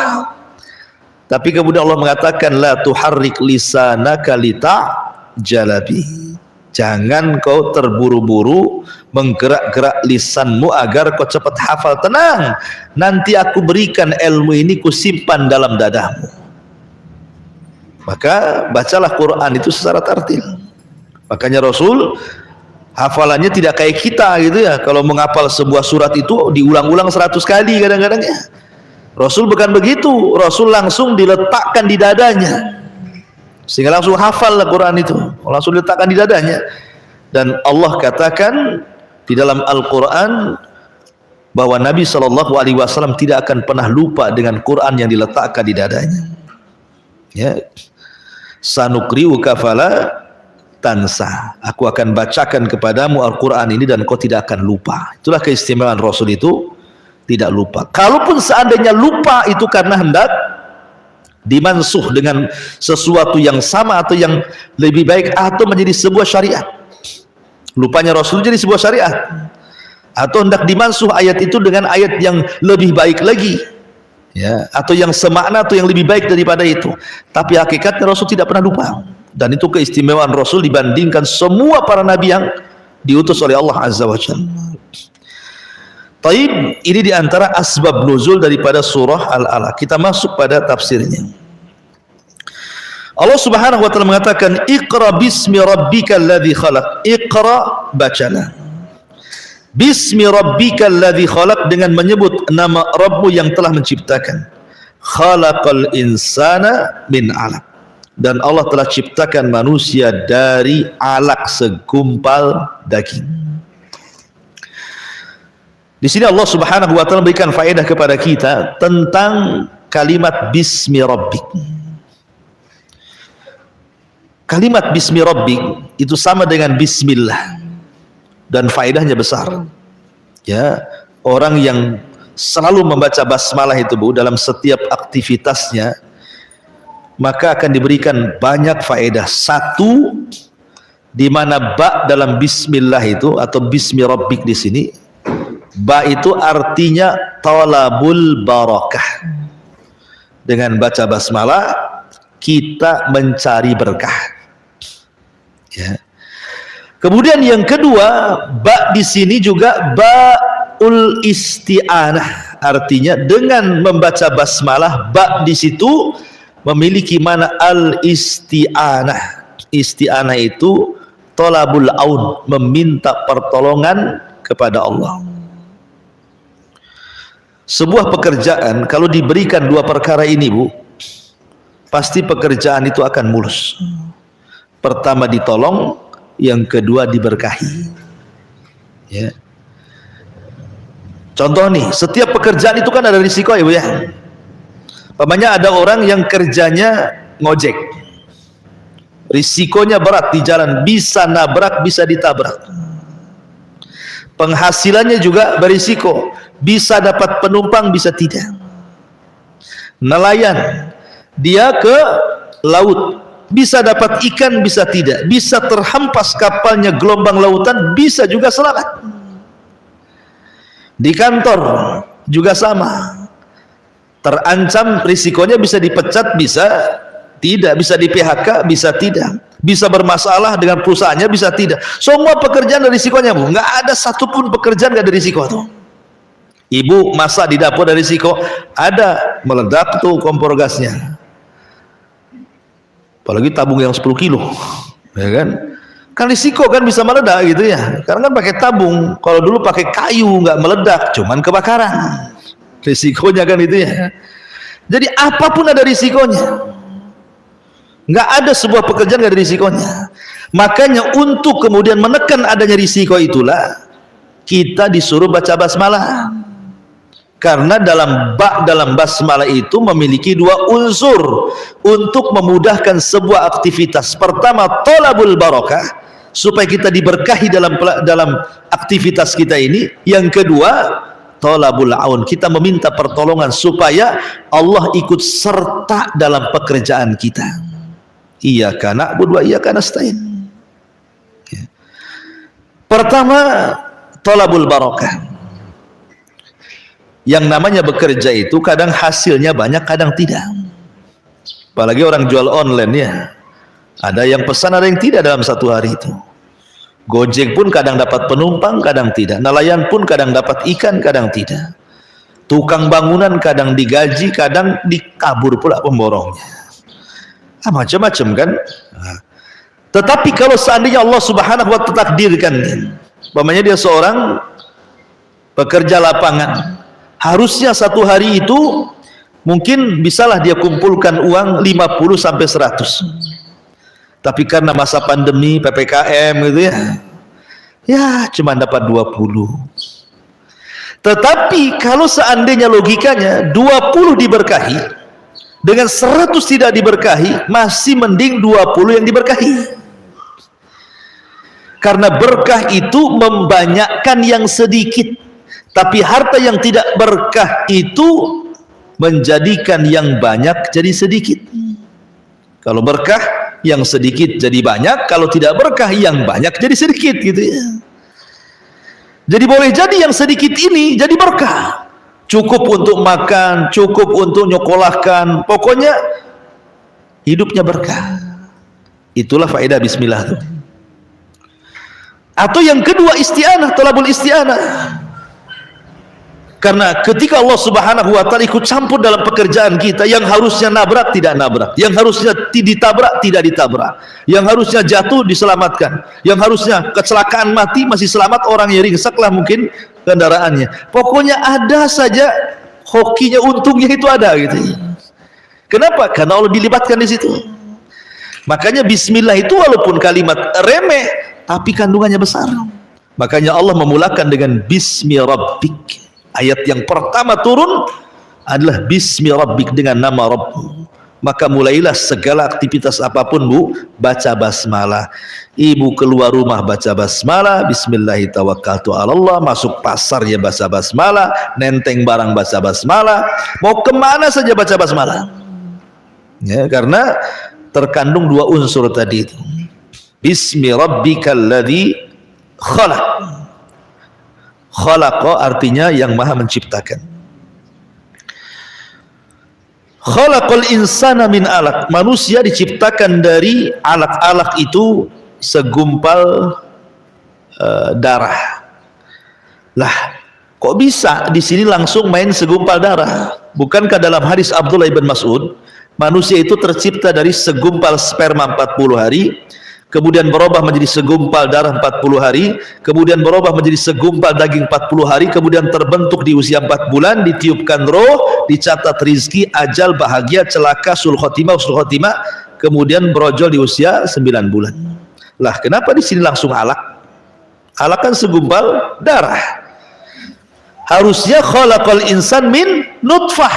Tapi kemudian Allah mengatakan la tuharrik lisanaka litajalabi, jangan kau terburu-buru menggerak-gerak lisanmu agar kau cepat hafal. Tenang, nanti aku berikan ilmu ini, kusimpan dalam dadamu. Maka bacalah Quran itu secara tartil. Makanya Rasul hafalannya tidak kayak kita gitu ya. Kalau menghafal sebuah surat itu diulang-ulang 100 kali kadang-kadang ya. Rasul bukan begitu. Rasul langsung diletakkan di dadanya, sehingga langsung hafal Quran itu, langsung diletakkan di dadanya. Dan Allah katakan di dalam Al-Quran, bahwa Nabi SAW tidak akan pernah lupa dengan Quran yang diletakkan di dadanya. Ya, sanukriuka fala tansa, aku akan bacakan kepadamu Al-Quran ini dan kau tidak akan lupa. Itulah keistimewaan Rasul, itu tidak lupa. Kalaupun seandainya lupa itu karena hendak dimansuh dengan sesuatu yang sama atau yang lebih baik atau menjadi sebuah syariat, lupanya Rasul jadi sebuah syariat, atau hendak dimansuh ayat itu dengan ayat yang lebih baik lagi, ya, atau yang semakna atau yang lebih baik daripada itu. Tapi hakikatnya Rasul tidak pernah lupa, dan itu keistimewaan Rasul dibandingkan semua para nabi yang diutus oleh Allah Azza wa Jalla. Taib, ini diantara asbab nuzul daripada surah Al-Alaq. Kita masuk pada tafsirnya. Allah Subhanahu wa taala mengatakan, Iqra bismi rabbikal ladzi khalaq. Iqra, bacalah. Bismi rabbikal ladzi khalaq, dengan menyebut nama Rabbmu yang telah menciptakan. Khalaqal insana min 'alaq. Dan Allah telah ciptakan manusia dari alaq, segumpal daging. Di sini Allah Subhanahu wa taala berikan faedah kepada kita tentang kalimat bismi rabbik. Kalimat bismi rabbik itu sama dengan bismillah, dan faedahnya besar. Ya, orang yang selalu membaca basmalah itu, Bu, dalam setiap aktivitasnya, maka akan diberikan banyak faedah. Satu, di mana ba dalam bismillah itu atau bismi rabbik di sini, ba itu artinya talabul barakah. Dengan baca basmalah kita mencari berkah. Ya. Kemudian yang kedua, ba di sini juga baul isti'anah. Artinya dengan membaca basmalah, ba di situ memiliki mana al-isti'anah. Isti'anah itu talabul aun, meminta pertolongan kepada Allah. Sebuah pekerjaan kalau diberikan dua perkara ini, Bu, pasti pekerjaan itu akan mulus. Pertama ditolong, yang kedua diberkahi. Ya. Contoh nih, setiap pekerjaan itu kan ada risiko, ya Bu, ya. Umpamanya ada orang yang kerjanya ngojek, risikonya berat di jalan, bisa nabrak, bisa ditabrak. Penghasilannya juga berisiko, bisa dapat penumpang, bisa tidak. Nelayan, dia ke laut, bisa dapat ikan, bisa tidak. Bisa terhempas kapalnya gelombang lautan, bisa juga selamat. Di kantor juga sama, terancam risikonya, bisa dipecat, bisa tidak, bisa di PHK, bisa tidak, bisa bermasalah dengan perusahaannya, bisa tidak. Semua pekerjaan ada risikonya, Bu. Nggak ada satupun pekerjaan nggak ada risiko tuh. Ibu masak di dapur ada risiko, ada, meledak tuh kompor gasnya. Apalagi tabung yang 10 kilo, ya kan? Kan risiko kan bisa meledak gitu ya. Karena kan pakai tabung. Kalau dulu pakai kayu nggak meledak, cuman kebakaran. Risikonya kan itu ya. Jadi apapun ada risikonya. Nggak ada sebuah pekerjaan nggak ada risikonya. Makanya untuk kemudian menekan adanya risiko itulah kita disuruh baca basmalah. Karena dalam basmalah itu memiliki dua unsur untuk memudahkan sebuah aktivitas. Pertama, thalabul barakah, supaya kita diberkahi dalam aktivitas kita ini. Yang kedua, thalabul aun, kita meminta pertolongan supaya Allah ikut serta dalam pekerjaan kita. Iyyaka na'budu wa iyyaka nasta'in. Pertama, thalabul barakah. Yang namanya bekerja itu kadang hasilnya banyak, kadang tidak. Apalagi orang jual online ya, ada yang pesan, ada yang tidak dalam satu hari itu. Gojek pun kadang dapat penumpang, kadang tidak. Nelayan pun kadang dapat ikan, kadang tidak. Tukang bangunan kadang digaji, kadang dikabur pula pemborongnya. Macam-macam kan. Tetapi kalau seandainya Allah Subhanahu wa ta'ala takdirkan, umpamanya dia seorang pekerja lapangan, harusnya satu hari itu mungkin bisalah dia kumpulkan uang 50 sampai 100. Tapi karena masa pandemi, PPKM gitu ya, ya cuma dapat 20. Tetapi kalau seandainya logikanya 20 diberkahi dengan 100 tidak diberkahi, masih mending 20 yang diberkahi. Karena berkah itu membanyakkan yang sedikit, tapi harta yang tidak berkah itu menjadikan yang banyak jadi sedikit. Kalau berkah yang sedikit jadi banyak, kalau tidak berkah yang banyak jadi sedikit, gitu ya. Jadi boleh jadi yang sedikit ini jadi berkah, cukup untuk makan, cukup untuk nyokolahkan, pokoknya hidupnya berkah. Itulah faedah bismillah itu. Atau yang kedua, isti'anah, talabul isti'anah. Karena ketika Allah Subhanahu wa ta'ala ikut campur dalam pekerjaan kita, yang harusnya nabrak tidak nabrak, yang harusnya ditabrak tidak ditabrak, yang harusnya jatuh diselamatkan, yang harusnya kecelakaan mati masih selamat, orang yang ringsaklah mungkin kendaraannya. Pokoknya ada saja hokinya, untungnya itu ada, gitu. Kenapa? Karena Allah dilibatkan di situ. Makanya bismillah itu walaupun kalimat remeh, tapi kandungannya besar. Makanya Allah memulakan dengan bismi rabbik. Ayat yang pertama turun adalah bismi rabbik, dengan nama Rabbmu. Maka mulailah segala aktivitas apapun, Bu, baca basmalah. Ibu keluar rumah baca basmalah, bismillahi tawakkaltu 'alallah, masuk pasar ya baca basmalah, nenteng barang baca basmalah, mau kemana saja baca basmalah. Ya, karena terkandung dua unsur tadi itu. Bismi rabbikal ladzi khalaq. Khalaqa artinya yang maha menciptakan. Khalaqal insana min alaq. Manusia diciptakan dari alaq-alaq itu segumpal darah. Lah, kok bisa di sini langsung main segumpal darah? Bukankah dalam hadis Abdullah ibn Mas'ud, manusia itu tercipta dari segumpal sperma 40 hari, kemudian berubah menjadi segumpal darah 40 hari, kemudian berubah menjadi segumpal daging 40 hari, kemudian terbentuk di usia 4 bulan, ditiupkan roh, dicatat rizki, ajal, bahagia, celaka, sul khotimah, kemudian berojol di usia 9 bulan. Lah, kenapa di sini langsung alaq? Alaq kan segumpal darah. Harusnya khalaqal insan min nutfah.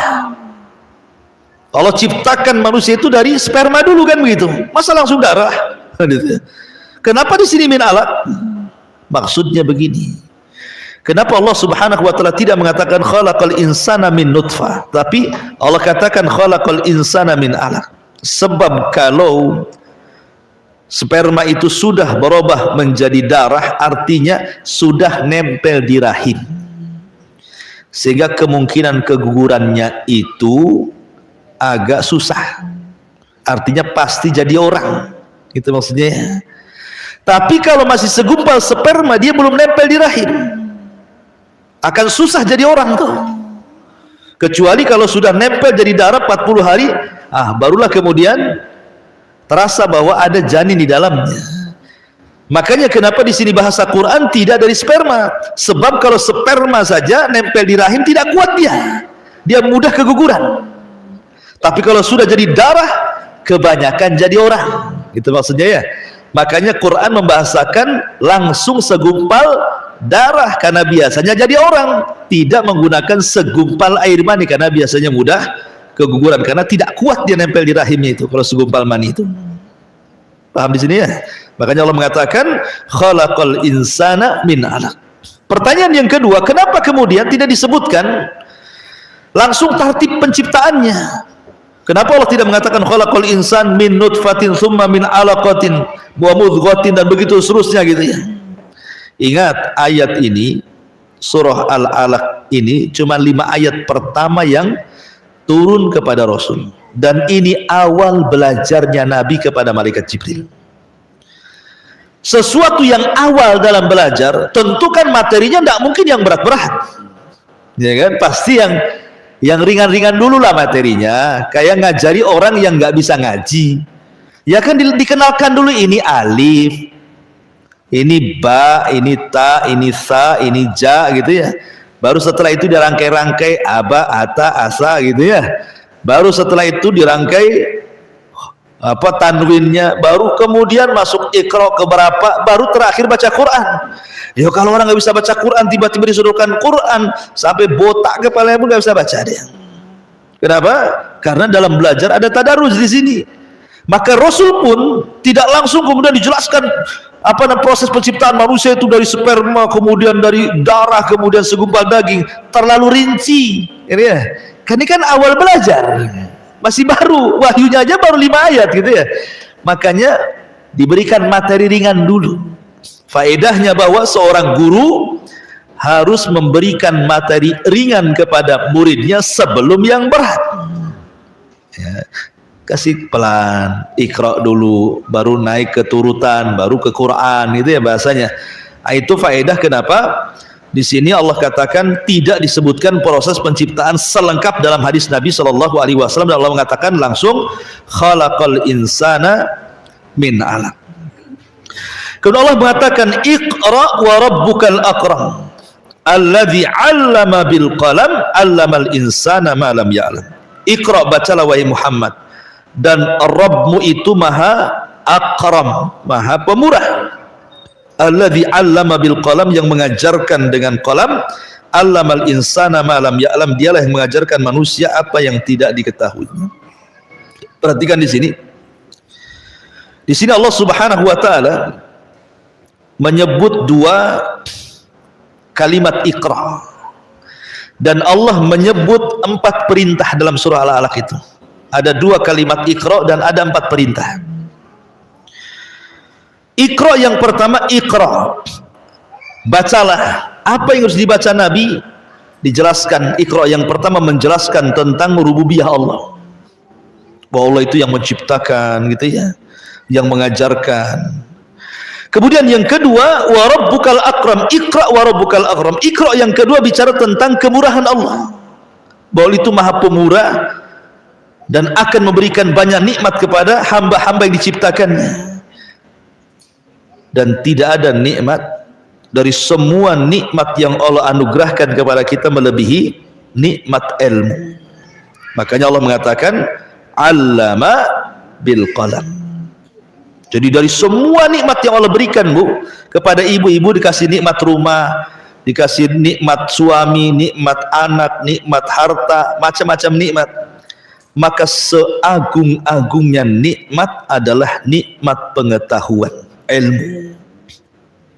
Allah ciptakan manusia itu dari sperma dulu, kan begitu? Masa langsung darah? Kenapa di sini min alaq? Maksudnya begini. Kenapa Allah Subhanahu wa ta'ala tidak mengatakan khalaqal insana min nutfah, tapi Allah katakan khalaqal insana min alaq? Sebab kalau sperma itu sudah berubah menjadi darah, artinya sudah nempel di rahim, sehingga kemungkinan kegugurannya itu agak susah. Artinya pasti jadi orang, itu maksudnya. Tapi kalau masih segumpal sperma, dia belum nempel di rahim, akan susah jadi orang tuh. Kecuali kalau sudah nempel jadi darah 40 hari, barulah kemudian terasa bahwa ada janin di dalamnya. Makanya kenapa di sini bahasa Quran tidak dari sperma? Sebab kalau sperma saja nempel di rahim tidak kuat dia mudah keguguran. Tapi kalau sudah jadi darah, kebanyakan jadi orang. Itu maksudnya ya. Makanya Quran membahasakan langsung segumpal darah, karena biasanya jadi orang, tidak menggunakan segumpal air mani, karena biasanya mudah keguguran, karena tidak kuat dia nempel di rahimnya itu kalau segumpal mani itu. Paham di sini ya? Makanya Allah mengatakan khalaqal insana min alaq. Pertanyaan yang kedua, kenapa kemudian tidak disebutkan langsung tartib penciptaannya? Kenapa Allah tidak mengatakan khalaqal insan min nutfatin thumma min alaqatin wa mudghatin dan begitu seterusnya, gitu ya? Ingat, ayat ini surah Al-Alaq ini cuma 5 ayat pertama yang turun kepada Rasul, dan ini awal belajarnya Nabi kepada malaikat Jibril. Sesuatu yang awal dalam belajar, tentu kan materinya tidak mungkin yang berat-berat, ya kan? Pasti yang ringan-ringan dulu lah materinya. Kayak ngajari orang yang nggak bisa ngaji, ya kan, dikenalkan dulu, ini alif, ini ba, ini ta, ini sa, ini ja, gitu ya. Baru setelah itu dirangkai-rangkai aba, ata, asa, gitu ya. Baru setelah itu dirangkai apa tanwinnya, baru kemudian masuk Iqra keberapa, baru terakhir baca Quran. Ya kalau orang nggak bisa baca Quran, tiba-tiba disodorkan Quran sampai botak kepalanya pun nggak bisa baca dia. Kenapa? Karena dalam belajar ada tadarus di sini. Maka Rasul pun tidak langsung kemudian dijelaskan apa namanya proses penciptaan manusia itu dari sperma, kemudian dari darah, kemudian segumpal daging, terlalu rinci. Ini kan awal belajar. Masih baru, wahyunya aja baru 5 ayat gitu ya. Makanya diberikan materi ringan dulu. Faedahnya bahwa seorang guru harus memberikan materi ringan kepada muridnya sebelum yang berat. Ya, kasih pelan, Iqra dulu, baru naik ke turutan, baru ke Quran, itu ya bahasanya. Nah, itu faedah kenapa di sini Allah katakan tidak disebutkan proses penciptaan selengkap dalam hadis Nabi Shallallahu Alaihi Wasallam, dan Allah mengatakan langsung khalaqal insana min alaq. Kemudian Allah mengatakan Iqra wa rabbukal akram alladzi 'allama bil qalam 'allamal insana ma lam ya'lam. Iqra, bacalah wahai Muhammad, dan Rabbmu itu maha akram, maha pemurah. Alladzi 'allama bil qalam, yang mengajarkan dengan qalam, 'allamal insana ma lam ya'lam, dialah yang mengajarkan manusia apa yang tidak diketahui. Perhatikan di sini. Di sini Allah Subhanahu wa taala menyebut 2 kalimat Iqra, dan Allah menyebut 4 perintah dalam surah Al-Alaq itu. Ada 2 kalimat Iqra dan ada 4 perintah. Iqra yang pertama, Iqra, bacalah. Apa yang harus dibaca Nabi? Dijelaskan. Iqra yang pertama menjelaskan tentang rububiyah Allah, bahwa Allah itu yang menciptakan gitu ya, yang mengajarkan. Kemudian yang kedua, wa rabbukal akram, Iqra wa rabbukal akram. Iqra yang kedua bicara tentang kemurahan Allah, bahwa itu maha pemurah dan akan memberikan banyak nikmat kepada hamba-hamba yang diciptakannya. Dan tidak ada nikmat dari semua nikmat yang Allah anugerahkan kepada kita melebihi nikmat ilmu. Makanya Allah mengatakan 'allama bil qalam. Jadi dari semua nikmat yang Allah berikan, Bu, kepada ibu-ibu dikasih nikmat rumah, dikasih nikmat suami, nikmat anak, nikmat harta, macam-macam nikmat. Maka seagung-agungnya nikmat adalah nikmat pengetahuan, ilmu.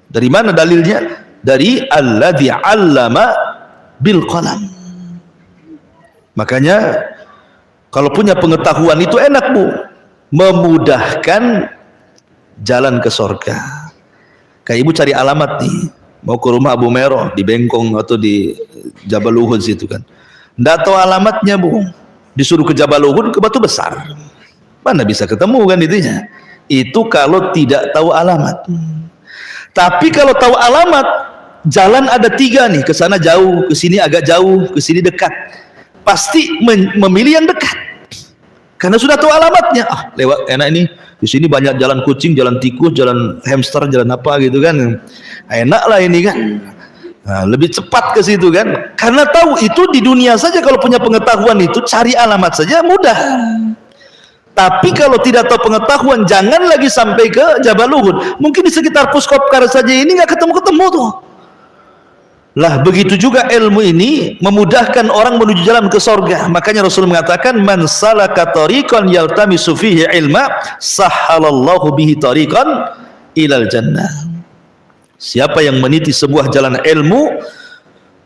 Dari mana dalilnya? Dari alladzi 'allama bil qalam. Makanya kalau punya pengetahuan itu enak, Bu, memudahkan jalan ke surga. Kayak ibu cari alamat nih, mau ke rumah Abu Mero di Bengkong atau di Jabal Uhud situ kan, nggak tahu alamatnya, Bu, disuruh ke Jabal Uhud, ke Batu Besar, mana bisa ketemu kan itunya. Itu kalau tidak tahu alamat. Tapi kalau tahu alamat, jalan ada 3 nih, ke sana jauh, ke sini agak jauh, ke sini dekat, pasti memilih yang dekat karena sudah tahu alamatnya. Ah, lewat enak ini, di sini banyak jalan kucing, jalan tikus, jalan hamster, jalan apa gitu kan, enak lah ini kan. Nah, lebih cepat ke situ kan, karena tahu. Itu di dunia saja kalau punya pengetahuan itu, cari alamat saja mudah. Tapi kalau tidak tahu pengetahuan, jangan lagi sampai ke Jabal Uhud. Mungkin di sekitar Puskopkar saja ini nggak ketemu-ketemu tuh. Lah begitu juga ilmu ini memudahkan orang menuju jalan ke surga. Makanya Rasul mengatakan, man salaka tariqan yaltamisu fihi ilma sahhalallahu bihi tariqan ilal jannah. Siapa yang meniti sebuah jalan ilmu,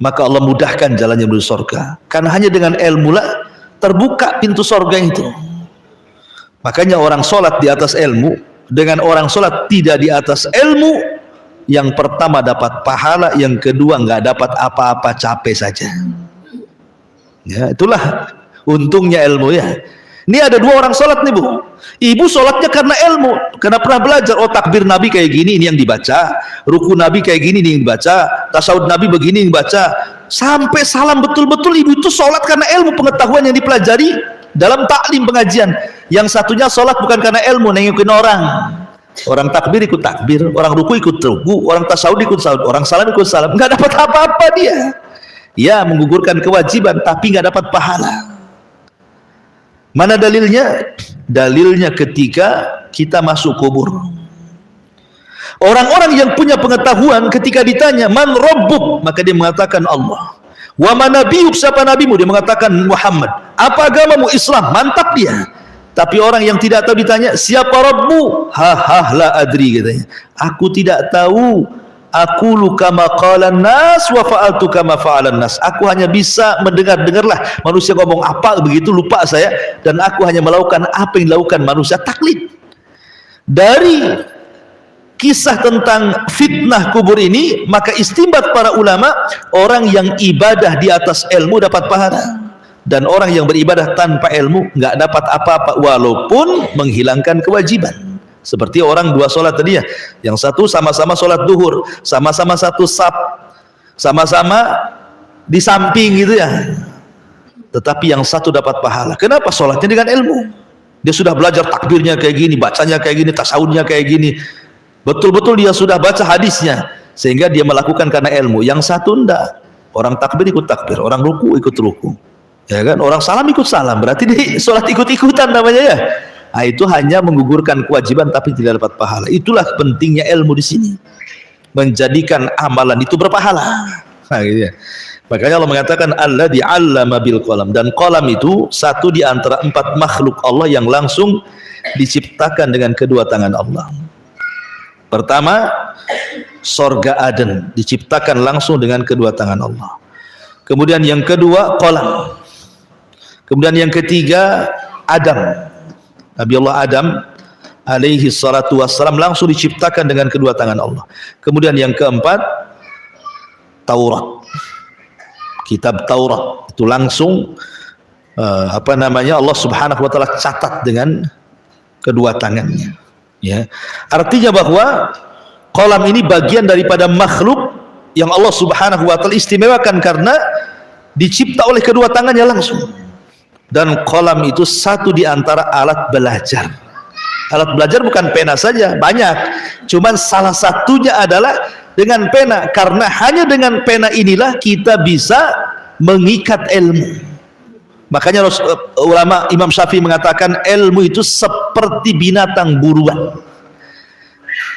maka Allah mudahkan jalannya menuju surga. Karena hanya dengan ilmu lah terbuka pintu surga itu. Makanya orang sholat di atas ilmu dengan orang sholat tidak di atas ilmu, yang pertama dapat pahala, yang kedua nggak dapat apa-apa, capek saja. Ya, itulah untungnya ilmu ya. Ini ada 2 orang sholat nih, Bu. Ibu sholatnya karena ilmu, karena pernah belajar. Oh, takbir Nabi kayak gini, ini yang dibaca. Ruku Nabi kayak gini, ini yang dibaca. Tasawuf Nabi begini yang dibaca. Sampai salam betul-betul ibu itu sholat karena ilmu, pengetahuan yang dipelajari dalam taklim pengajian. Yang satunya sholat bukan karena ilmu, nengokin orang. Orang takbir ikut takbir, orang ruku ikut ruku, orang tasawuf ikut tasawuf, orang salam ikut salam. Nggak dapat apa-apa dia. Ya, menggugurkan kewajiban, tapi nggak dapat pahala. Mana dalilnya? dalilnya ketika kita masuk kubur. Orang-orang yang punya pengetahuan ketika ditanya man rabbuk, maka dia mengatakan Allah. Wa man nabiyuk, siapa nabimu? Dia mengatakan Muhammad. Apa agamamu? Islam. Mantap dia. Tapi orang yang tidak tahu ditanya siapa Rabbu? La adri, katanya. Aku tidak tahu. Aku kama qalan nas wa fa'altu kama fa'alan nas. Aku hanya bisa mendengarlah manusia ngomong apa, begitu lupa saya, dan aku hanya melakukan apa yang dilakukan manusia, taklid. Dari kisah tentang fitnah kubur ini, maka istinbat para ulama, orang yang ibadah di atas ilmu dapat pahala, dan orang yang beribadah tanpa ilmu nggak dapat apa-apa walaupun menghilangkan kewajiban. Seperti orang dua sholat tadi ya, yang satu sama-sama sholat duhur, sama-sama satu saf, sama-sama di samping gitu ya, tetapi yang satu dapat pahala. Kenapa? Sholatnya dengan ilmu. Dia sudah belajar takbirnya kayak gini, bacanya kayak gini, tasawufnya kayak gini, betul-betul dia sudah baca hadisnya, sehingga dia melakukan karena ilmu. Yang satu enggak, orang takbir ikut takbir, orang ruku ikut ruku, ya kan, orang salam ikut salam, berarti dia sholat ikut-ikutan namanya ya. Nah, itu hanya menggugurkan kewajiban tapi tidak dapat pahala. Itulah pentingnya ilmu di sini, menjadikan amalan itu berpahala. Nah, gitu ya. Makanya Allah mengatakan alladzi 'allama bil qalam, dan qalam itu satu di antara 4 makhluk Allah yang langsung diciptakan dengan kedua tangan Allah. Pertama, sorga Aden diciptakan langsung dengan kedua tangan Allah. Kemudian yang kedua qalam. Kemudian yang ketiga Adam. Nabi Allah Adam alaihi salatu wassalam langsung diciptakan dengan kedua tangan Allah. Kemudian yang keempat Taurat. Kitab Taurat itu langsung Allah Subhanahu wa taala catat dengan kedua tangannya. Ya. Artinya bahwa qalam ini bagian daripada makhluk yang Allah Subhanahu wa taala istimewakan karena dicipta oleh kedua tangannya langsung. Dan qalam itu satu di antara alat belajar. Alat belajar bukan pena saja, banyak. Cuman salah satunya adalah dengan pena, karena hanya dengan pena inilah kita bisa mengikat ilmu. Makanya ulama Imam Syafi'i mengatakan ilmu itu seperti binatang buruan.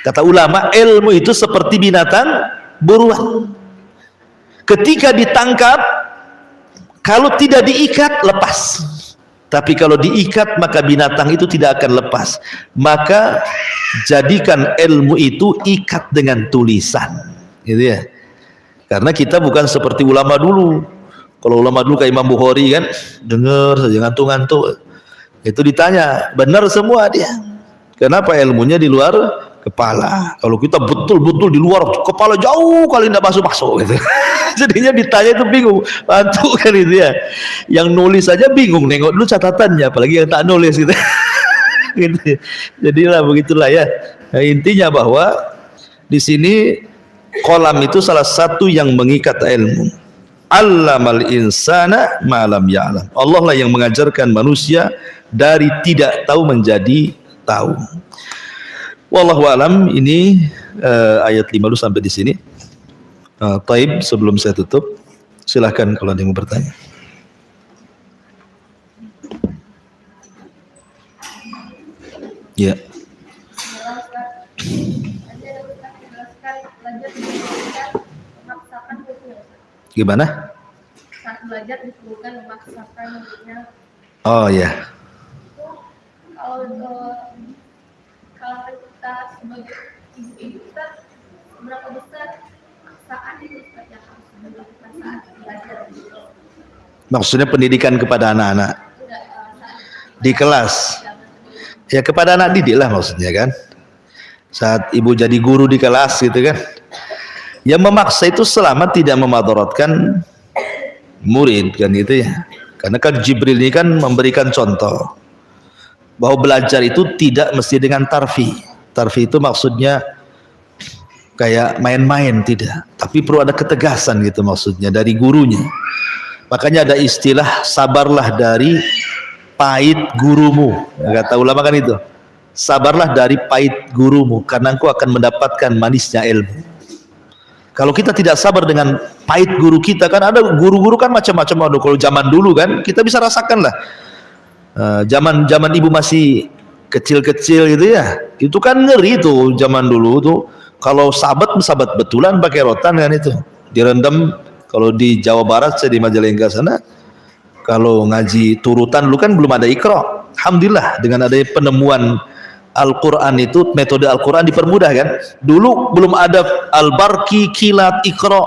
Kata ulama, ilmu itu seperti binatang buruan. Ketika ditangkap, kalau tidak diikat, lepas. Tapi kalau diikat, maka binatang itu tidak akan lepas. Maka jadikan ilmu itu ikat dengan tulisan, gitu ya. Karena kita bukan seperti ulama dulu. Kalau ulama dulu kayak Imam Bukhari kan, dengar saja ngantuk-ngantuk. Itu ditanya, benar semua dia. Kenapa? Ilmunya di luar kepala. Kalau kita betul-betul di luar kepala, jauh kali tidak masuk-masuk gitu. Jadinya ditanya itu bingung, bantu kan itu ya. Yang nulis saja bingung, nengok dulu catatannya, apalagi yang tak nulis gitu. Gitu. Jadilah begitulah ya. Nah, intinya bahwa di sini qalam itu salah satu yang mengikat ilmu. Allamal insana ma lam ya'lam. Allah lah yang mengajarkan manusia dari tidak tahu menjadi tahu. Wallahu alam. Ini ayat 5 dulu sampai di sini. Taib, sebelum saya tutup, silahkan kalau ada yang mau bertanya. Ya. Gimana? Saat belajar diperlukan memaksakan dirinya. Oh ya. Kalau kita sebagai ibu-ibu kita, berapa besar paksaan itu yang harus dilakukan saat belajar gitu? Maksudnya pendidikan kepada anak-anak di kelas. Ya, kepada anak didik lah maksudnya kan. Saat ibu jadi guru di kelas gitu kan. Yang memaksa itu selama tidak memadaratkan murid kan gitu ya. Karena kan Jibril ini kan memberikan contoh bahwa belajar itu tidak mesti dengan tarfi. Tarfi itu maksudnya kayak main-main, tidak, tapi perlu ada ketegasan gitu maksudnya dari gurunya. Makanya ada istilah sabarlah dari pahit gurumu, kata ulama kan itu. Sabarlah dari pahit gurumu karena engkau akan mendapatkan manisnya ilmu. Kalau kita tidak sabar dengan pahit guru kita, kan ada guru-guru kan macam-macam. Kalau zaman dulu kan kita bisa rasakan lah, Zaman ibu masih kecil-kecil gitu ya, itu kan ngeri tuh zaman dulu tuh. Kalau sahabat betulan pakai rotan kan itu direndam. Kalau di Jawa Barat, saya di Majalengka sana, kalau ngaji turutan dulu kan belum ada Iqra. Alhamdulillah dengan adanya penemuan Al-Quran itu, metode Al-Quran dipermudah kan. Dulu belum ada Al-Barqi, Kilat, Iqra.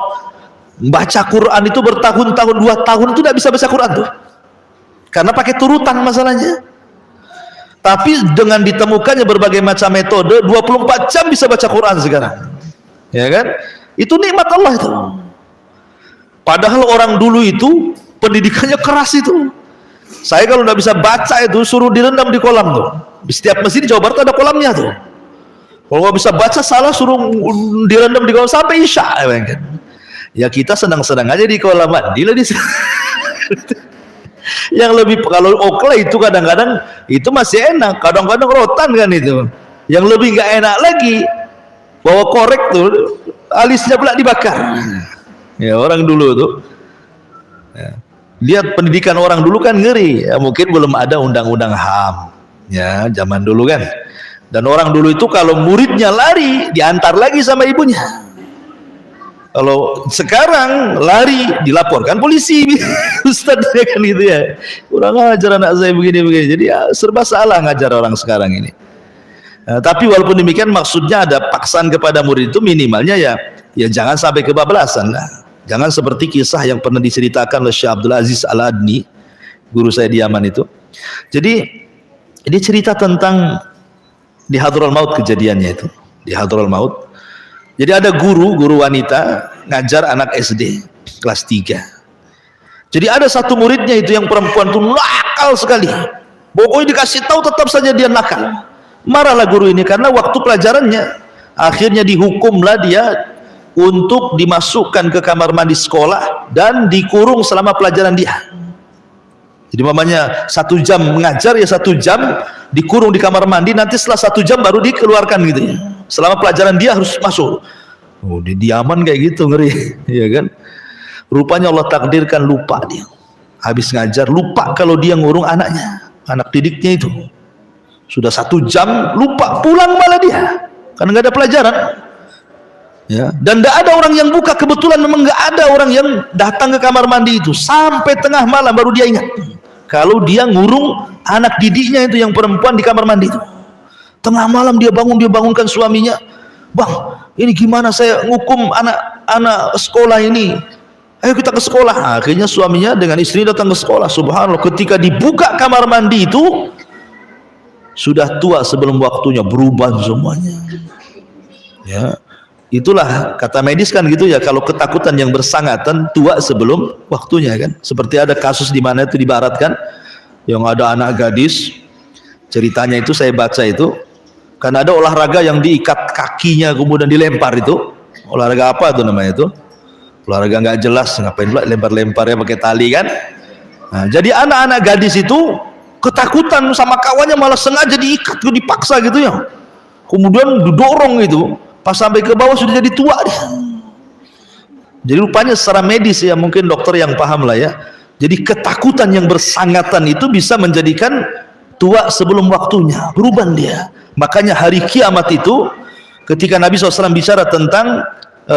Baca Quran itu bertahun-tahun, 2 tahun itu tidak bisa baca Quran tuh, karena pakai turutan masalahnya. Tapi dengan ditemukannya berbagai macam metode, 24 jam bisa baca Quran sekarang, ya kan? Itu nikmat Allah itu. Padahal orang dulu itu pendidikannya keras itu. Saya kalau nggak bisa baca itu suruh direndam di kolam tuh. Di setiap masjid di Jawa Barat ada kolamnya tuh. Kalau nggak bisa baca salah suruh direndam di kolam sampai isya, ya kan? Ya kita senang-senang aja di kolam mandi lah di sana. Yang lebih, kalau okle itu kadang-kadang itu masih enak, kadang-kadang rotan kan itu. Yang lebih nggak enak lagi bawa korek tuh, alisnya pula dibakar. Ya orang dulu tuh, ya. Lihat pendidikan orang dulu kan ngeri ya, mungkin belum ada undang-undang HAM ya zaman dulu kan. Dan orang dulu itu kalau muridnya lari diantar lagi sama ibunya. Kalau sekarang lari dilaporkan polisi. Ustaz kan gitu ya, kurang ajar anak saya begini-begini. Jadi ya, serba salah ngajar orang sekarang ini. Tapi walaupun demikian maksudnya ada paksaan kepada murid itu minimalnya ya jangan sampai kebablasan lah. Jangan seperti kisah yang pernah diceritakan oleh Syekh Abdul Aziz Al-Adni, guru saya di Yaman itu. Jadi dia cerita tentang di Hadhrul Maut, kejadiannya itu di Hadhrul Maut. Jadi ada guru wanita ngajar anak SD kelas 3. Jadi ada satu muridnya itu yang perempuan tuh nakal sekali. Pokoknya dikasih tahu tetap saja dia nakal. Marahlah guru ini karena waktu pelajarannya. Akhirnya dihukumlah dia untuk dimasukkan ke kamar mandi sekolah dan dikurung selama pelajaran dia. Jadi mamanya 1 jam mengajar ya 1 jam dikurung di kamar mandi, nanti setelah 1 jam baru dikeluarkan gitu ya. Selama pelajaran dia harus masuk. Oh, di Yaman kayak gitu, ngeri, ya kan? Rupanya Allah takdirkan lupa dia. Habis ngajar lupa kalau dia ngurung anaknya, anak didiknya itu. Sudah 1 jam lupa, pulang malah dia karena nggak ada pelajaran. Ya, dan tidak ada orang yang buka, kebetulan memang nggak ada orang yang datang ke kamar mandi itu sampai tengah malam baru dia ingat kalau dia ngurung anak didiknya itu yang perempuan di kamar mandi itu. Tengah malam dia bangunkan suaminya, bang ini gimana saya ngukum anak sekolah ini, ayo kita ke sekolah. Akhirnya suaminya dengan istri datang ke sekolah. Subhanallah, ketika dibuka kamar mandi itu sudah tua sebelum waktunya, berubah semuanya. Ya, itulah kata medis kan gitu ya, kalau ketakutan yang bersangatan tua sebelum waktunya kan. Seperti ada kasus di mana itu di barat kan, yang ada anak gadis, ceritanya itu saya baca itu, kan ada olahraga yang diikat kakinya kemudian dilempar itu. Olahraga apa itu namanya itu? Olahraga nggak jelas, ngapain pula lempar-lemparnya pakai tali kan. Nah, jadi anak-anak gadis itu ketakutan sama kawannya, malah sengaja diikat, dipaksa gitu ya. Kemudian didorong gitu. Pas sampai ke bawah sudah jadi tua dia. Jadi rupanya secara medis ya, mungkin dokter yang paham lah ya. Jadi ketakutan yang bersangatan itu bisa menjadikan tua sebelum waktunya, berubah dia. Makanya hari kiamat itu ketika Nabi SAW bicara tentang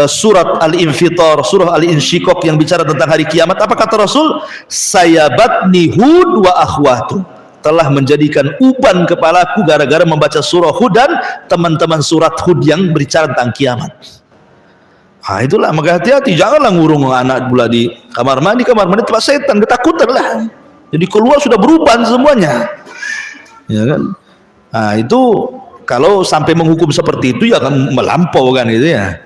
surat Al-Infitar, surah Al-Insyiqaq yang bicara tentang hari kiamat, apa kata Rasul? Sayabatni Hud wa akhwatu, telah menjadikan uban kepalaku gara-gara membaca surah Hud dan teman-teman surat Hud yang berbicara tentang kiamat. Ah itulah, maka hati-hati, janganlah ngurung anak pula di kamar mandi tempat setan, ketakutan lah. Jadi keluar sudah berubah semuanya, ya kan? Nah itu kalau sampai menghukum seperti itu ya kan melampau kan gitu ya.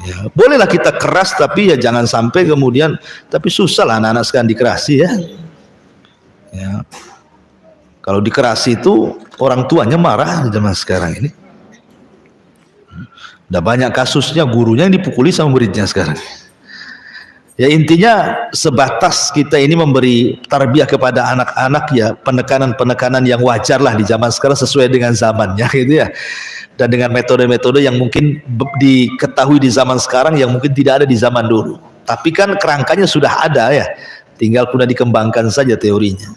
Ya bolehlah kita keras, tapi ya jangan sampai kemudian, tapi susah lah anak-anak sekarang dikerasi ya. Ya. Kalau dikerasi itu orang tuanya marah zaman sekarang ini. Udah banyak kasusnya gurunya yang dipukuli sama muridnya sekarang. Ya intinya sebatas kita ini memberi tarbiyah kepada anak-anak ya, penekanan-penekanan yang wajar lah di zaman sekarang sesuai dengan zamannya gitu ya. Dan dengan metode-metode yang mungkin diketahui di zaman sekarang yang mungkin tidak ada di zaman dulu. Tapi kan kerangkanya sudah ada ya, tinggal sudah dikembangkan saja teorinya.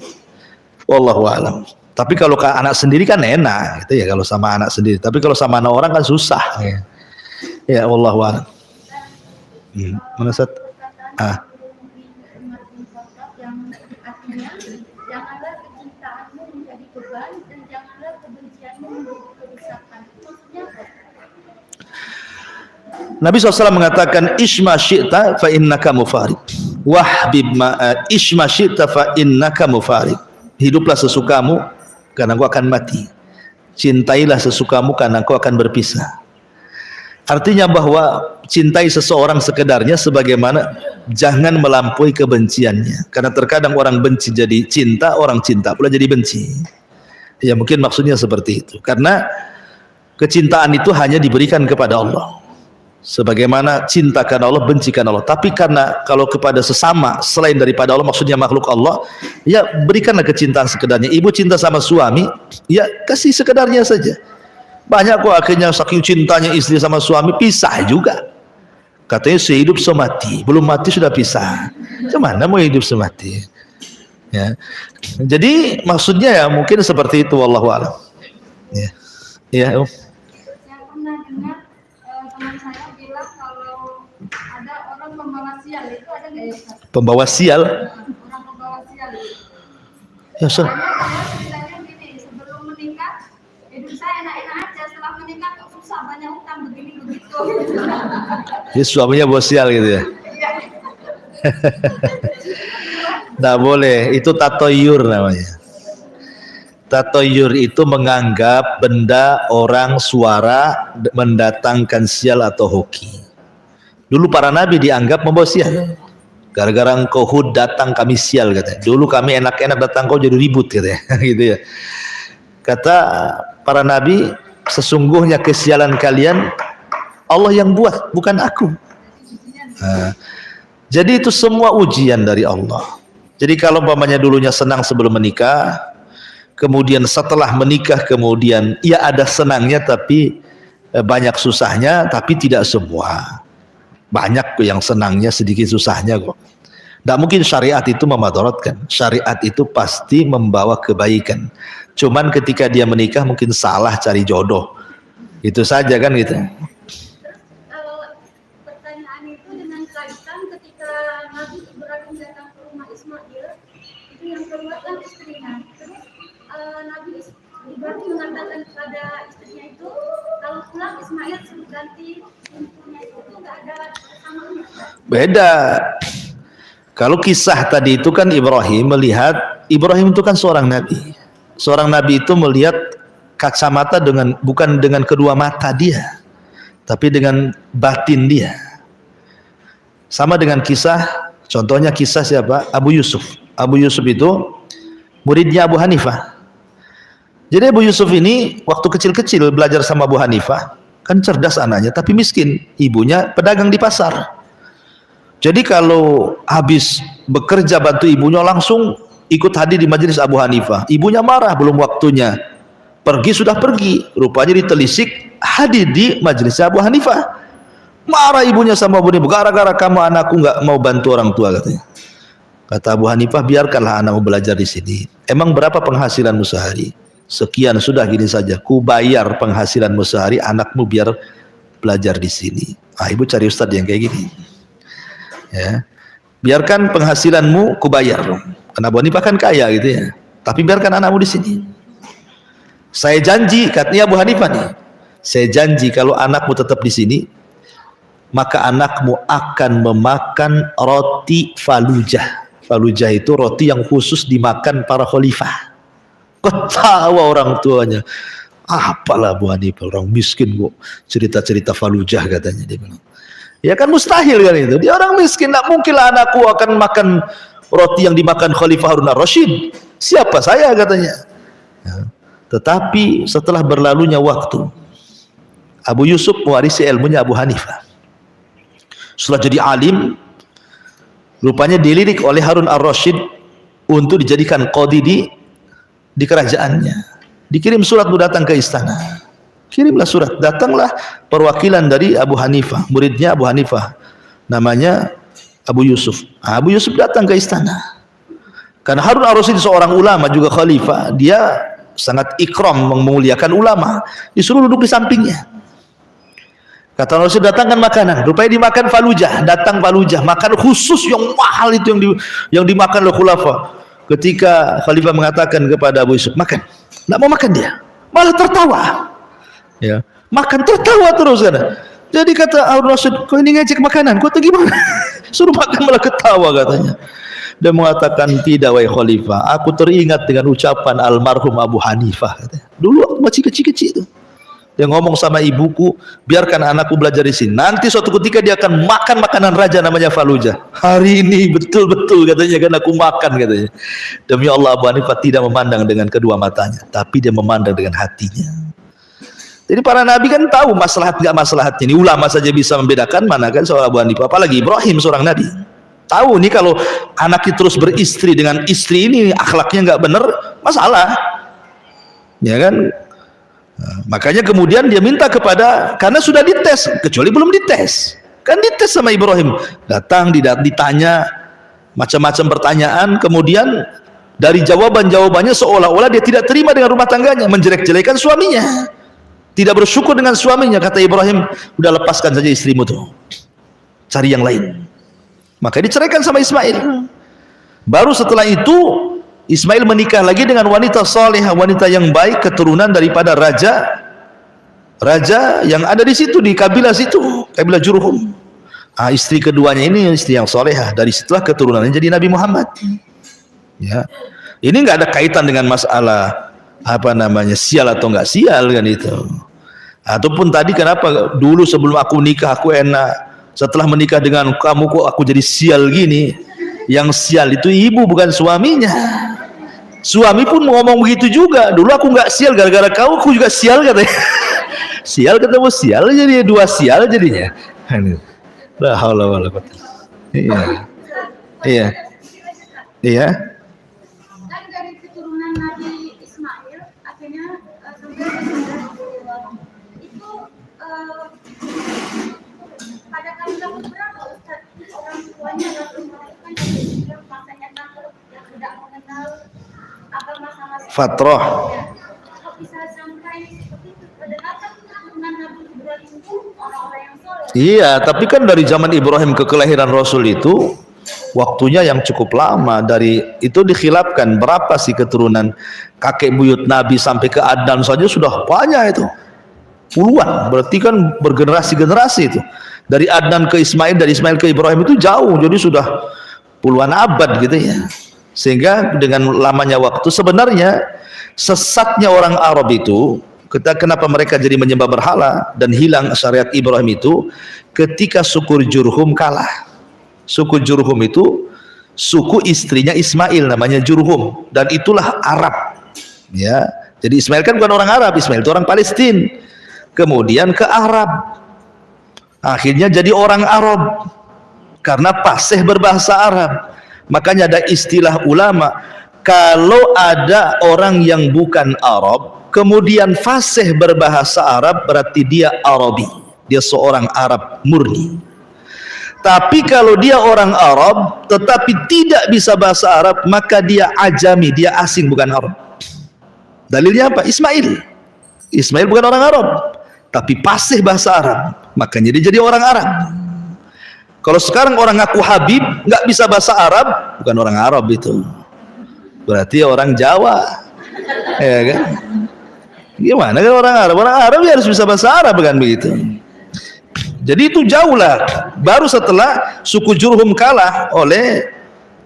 Wallahu a'lam. Tapi kalau ke anak sendiri kan enak gitu ya, kalau sama anak sendiri. Tapi kalau sama anak orang kan susah. Ya, wallahu a'lam. Mana Ustaz? Yang artinya janganlah kecintaanmu menjadi beban dan janganlah kebencianmu menjadi kerusakan. Maksudnya apa? Nabi SAW mengatakan isma syi'ta fa innaka mufarid wahbib isma syi'ta fa innaka mufarid. Hiduplah sesukamu karena engkau akan mati, cintailah sesukamu karena engkau akan berpisah. Artinya bahwa cintai seseorang sekedarnya, sebagaimana jangan melampaui kebenciannya, karena terkadang orang benci jadi cinta, orang cinta pula jadi benci. Ya mungkin maksudnya seperti itu, karena kecintaan itu hanya diberikan kepada Allah. Sebagaimana cintakan Allah, bencikan Allah. Tapi karena kalau kepada sesama selain daripada Allah, maksudnya makhluk Allah, ya berikanlah kecintaan sekedarnya. Ibu cinta sama suami, ya kasih sekedarnya saja. Banyak kok akhirnya saking cintanya istri sama suami pisah juga. Katanya sehidup semati, belum mati sudah pisah. Gimana mau hidup semati? Ya. Jadi maksudnya ya mungkin seperti itu, wallahu a'lam. Ya. Ya, Saya pernah dengar teman saya bilang kalau ada orang membawa sial, itu ada nggak ya Ustaz? pembawa sial. Orang membawa sial itu. Ya, Ustaz. Saya ceritanya gini, sebelum menikah hidup saya enak-enak aja, setelah menikah kok susah, banyak utang begini begitu. Jadi suaminya bawa sial gitu ya. Iya. Nggak boleh, itu tatoyur namanya. Tatoyur itu menganggap benda, orang, suara mendatangkan sial atau hoki. Dulu para nabi dianggap membawa sial. Gara-gara engkau Hud datang kami sial katanya. Dulu kami enak-enak datang kau jadi ribut katanya. Gitu ya. Kata para nabi, sesungguhnya kesialan kalian Allah yang buat, bukan aku. Nah, jadi itu semua ujian dari Allah. Jadi kalau umpamanya dulunya senang sebelum menikah, kemudian setelah menikah kemudian ya ada senangnya tapi banyak susahnya, tapi tidak semua. Banyak yang senangnya, sedikit susahnya kok. Tidak mungkin syariat itu memadaratkan. Syariat itu pasti membawa kebaikan. Cuman ketika dia menikah mungkin salah cari jodoh. Itu saja kan gitu. Pertanyaan itu dengan kaitan ketika Nabi Ibrahim datang ke rumah Ismail, itu yang keluar kan istrinya. Terus Nabi Ibrahim mengatakan kepada istrinya itu, kalau pulang Ismail suruh ganti pintunya, itu nggak ada samanya. Beda. Kalau kisah tadi itu kan Ibrahim melihat, Ibrahim itu kan seorang nabi. Seorang nabi itu melihat kacamata dengan, bukan dengan kedua mata dia, tapi dengan batin dia. Sama dengan kisah, contohnya kisah siapa? Abu Yusuf. Abu Yusuf itu muridnya Abu Hanifah. Jadi Abu Yusuf ini waktu kecil-kecil belajar sama Abu Hanifah, kan cerdas anaknya, tapi miskin. Ibunya pedagang di pasar. Jadi kalau habis bekerja bantu ibunya langsung ikut hadir di majelis Abu Hanifah. Ibunya marah, belum waktunya. Pergi sudah pergi, rupanya ditelisik hadir di majelis Abu Hanifah. Marah ibunya sama Abu Hanifah, gara-gara kamu anakku nggak mau bantu orang tua katanya. Kata Abu Hanifah, biarkanlah anakmu belajar di sini. Emang berapa penghasilanmu sehari? Sekian, sudah gini saja. Ku bayar penghasilanmu sehari, anakmu biar belajar di sini. Ah, ibu cari ustadz yang kayak gini. Ya, biarkan penghasilanmu ku bayar. Karena Abu Hanifah kan kaya gitu ya. Tapi biarkan anakmu di sini. Saya janji, katanya Abu Hanifah nih. Saya janji kalau anakmu tetap di sini, maka anakmu akan memakan roti falujah. Falujah itu roti yang khusus dimakan para khalifah. Ketawa orang tuanya. Apalah Abu Hanifah, orang miskin kok cerita-cerita falujah katanya, dia bilang. Ya kan mustahil kan itu. Dia orang miskin, tak mungkinlah anakku akan makan roti yang dimakan Khalifah Harun ar-Rasyid. Siapa saya katanya. Ya. Tetapi setelah berlalunya waktu, Abu Yusuf mewarisi ilmunya Abu Hanifah. Setelah jadi alim, rupanya dilirik oleh Harun ar-Rasyid untuk dijadikan qadhi di kerajaannya. Dikirim surat datang ke istana. Kirimlah surat, datanglah perwakilan dari Abu Hanifah, muridnya Abu Hanifah, namanya Abu Yusuf. Abu Yusuf datang ke istana. Karena Harun ar-Rasyid seorang ulama juga khalifah, dia sangat ikram memuliakan ulama, disuruh duduk di sampingnya. Kata Rasul, datangkan makanan. Rupanya dimakan falujah, datang falujah, makan khusus yang mahal itu yang dimakan oleh khulafa. Ketika khalifah mengatakan kepada Abu Yusuf, makan, nggak mau makan dia, malah tertawa, ya, makan tertawa terus kan. Jadi kata Harun ar-Rasyid, kau ini ngejek makanan, kau tuh gimana? Suruh makan malah ketawa katanya. Dan mengatakan, tidak wahai khalifah, aku teringat dengan ucapan almarhum Abu Hanifah katanya. Dulu aku masih kecil-kecil itu, dia ngomong sama ibuku, biarkan anakku belajar di sini, nanti suatu ketika dia akan makan makanan raja namanya falujah. Hari ini betul-betul katanya kan aku makan katanya. Demi Allah, Abu Hanifah tidak memandang dengan kedua matanya, tapi dia memandang dengan hatinya. Jadi para nabi kan tahu maslahat nggak maslahatnya. Ini ulama saja bisa membedakan mana kan seorang Abu Hanifah, apalagi Ibrahim seorang nabi. Tahu nih kalau anaknya terus beristri dengan istri ini akhlaknya nggak benar, masalah, ya kan? Nah, makanya kemudian dia minta kepada, karena sudah dites, kecuali belum dites, kan dites sama Ibrahim, datang ditanya macam-macam pertanyaan, kemudian dari jawabannya seolah-olah dia tidak terima dengan rumah tangganya, menjelek-jelekan suaminya, tidak bersyukur dengan suaminya. Kata Ibrahim, udah lepaskan saja istrimu tuh, cari yang lain. Maka diceraikan sama Ismail. Baru setelah itu Ismail menikah lagi dengan wanita salehah, wanita yang baik, keturunan daripada raja yang ada di situ, di kabilah situ, kabilah Jurhum. Istri keduanya ini istri yang salehah, dari situlah keturunannya jadi Nabi Muhammad. Ya, ini nggak ada kaitan dengan masalah apa namanya sial atau nggak sial kan itu. Ataupun tadi kenapa dulu sebelum aku nikah aku enak, setelah menikah dengan kamu kok aku jadi sial gini. Yang sial itu ibu, bukan suaminya. Suami pun ngomong begitu juga, dulu aku nggak sial gara-gara kau, aku juga sial katanya. Sial ketemu sial, jadi dua sial jadinya. La haula wala quwwata. Iya. Kan dari keturunan Nabi Ismail akhirnya sampai itu pada kabilah berapa Ustaz orang tuanya lalu melakukan yang masanya takut, yang tidak mengenal agama sama sekali. Fatrah. Kok bisa sampai seperti itu? Padahal kan keturunan Nabi Ibrahim itu orang-orang yang soleh. Iya, tapi kan dari zaman Ibrahim ke kelahiran Rasul itu waktunya yang cukup lama. Dari itu dikhilafkan berapa sih keturunan kakek buyut Nabi sampai ke Adam saja sudah banyak itu, puluhan. Berarti kan bergenerasi-generasi itu. Dari Adnan ke Ismail, dari Ismail ke Ibrahim itu jauh, jadi sudah puluhan abad gitu ya. Sehingga dengan lamanya waktu, sebenarnya sesatnya orang Arab itu, kenapa mereka jadi menyembah berhala dan hilang syariat Ibrahim itu, ketika suku Jurhum kalah. Suku Jurhum itu suku istrinya Ismail, namanya Jurhum, dan itulah Arab. Ya, jadi Ismail kan bukan orang Arab, Ismail itu orang Palestina. Kemudian ke Arab. Akhirnya jadi orang Arab karena fasih berbahasa Arab. Makanya ada istilah ulama, kalau ada orang yang bukan Arab kemudian fasih berbahasa Arab, berarti dia Arabi, dia seorang Arab murni. Tapi kalau dia orang Arab tetapi tidak bisa bahasa Arab, maka dia ajami, dia asing, bukan Arab. Dalilnya apa? Ismail bukan orang Arab tapi fasih bahasa Arab, makanya dia jadi orang Arab. Kalau sekarang orang ngaku Habib nggak bisa bahasa Arab, bukan orang Arab itu, berarti orang Jawa, ya kan? Gimana kan orang Arab? Orang Arab ya harus bisa bahasa Arab, kan begitu. Jadi itu jauh lah. Baru setelah suku Jurhum kalah oleh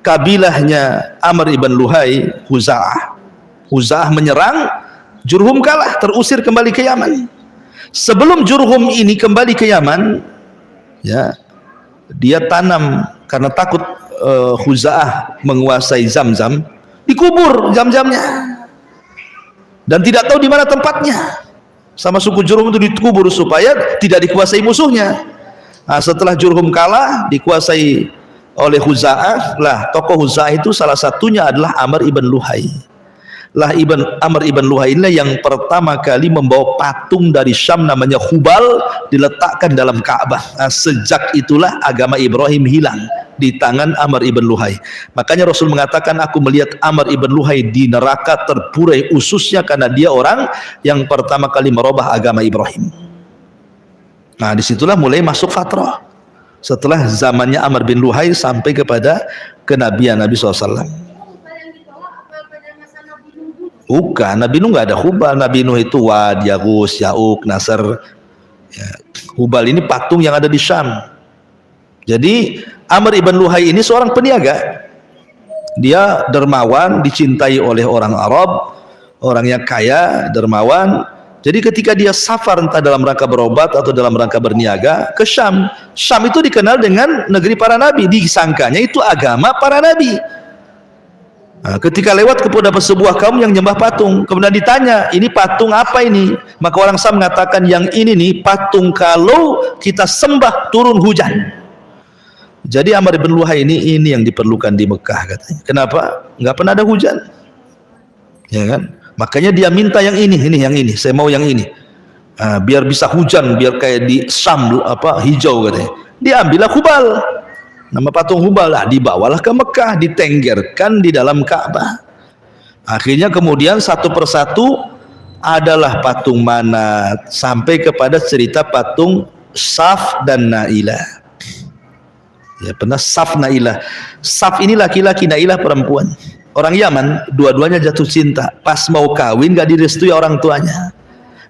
kabilahnya Amr ibn Luhai, Huza'ah menyerang, Jurhum kalah, terusir kembali ke Yaman. Sebelum Jurhum ini kembali ke Yaman, ya, dia tanam karena takut Huza'ah menguasai Zamzam, dikubur Zamzamnya, dan tidak tahu di mana tempatnya. Sama suku Jurhum itu dikubur supaya tidak dikuasai musuhnya. Nah, setelah Jurhum kalah, dikuasai oleh Huza'ah. Lah, tokoh Huza'ah itu salah satunya adalah Amr ibn Luhai. Amr ibn Luhai inilah yang pertama kali membawa patung dari Syam namanya Hubal diletakkan dalam Ka'bah. Nah, sejak itulah agama Ibrahim hilang di tangan Amr ibn Luhai. Makanya Rasul mengatakan, aku melihat Amr ibn Luhai di neraka terburai ususnya karena dia orang yang pertama kali merubah agama Ibrahim. Nah, disitulah mulai masuk fatrah setelah zamannya Amr bin Luhai sampai kepada kenabian Nabi SAW. Bukan, Nabi Nuh nggak ada Hubal. Nabi Nuh itu Wad, Yaghus, Ya'uq, Nasr. Ya, Hubal ini patung yang ada di Syam. Jadi Amr ibn Luhai ini seorang peniaga. Dia dermawan, dicintai oleh orang Arab, orangnya kaya, dermawan. Jadi ketika dia safar entah dalam rangka berobat atau dalam rangka berniaga ke Syam. Syam itu dikenal dengan negeri para nabi. Disangkanya itu agama para nabi. Nah, ketika lewat kepada sebuah kaum yang nyembah patung, kemudian ditanya, ini patung apa ini? Maka orang Syam mengatakan, yang ini nih patung kalau kita sembah turun hujan. Jadi Amr bin Luhai ini yang diperlukan di Mekah katanya. Kenapa? Nggak pernah ada hujan, ya kan? Makanya dia minta yang ini, yang ini. Saya mau yang ini. Nah, biar bisa hujan, biar kayak di Syam hijau katanya. Diambillah Hubal. Nama patung Hubal lah, dibawalah ke Mekah, ditenggerkan di dalam Ka'bah. Akhirnya kemudian satu persatu adalah patung Manat sampai kepada cerita patung Saf dan Nailah. Ya, pernah Saf Nailah. Saf ini laki-laki, Nailah perempuan. Orang Yaman, dua-duanya jatuh cinta. Pas mau kawin gak direstui orang tuanya.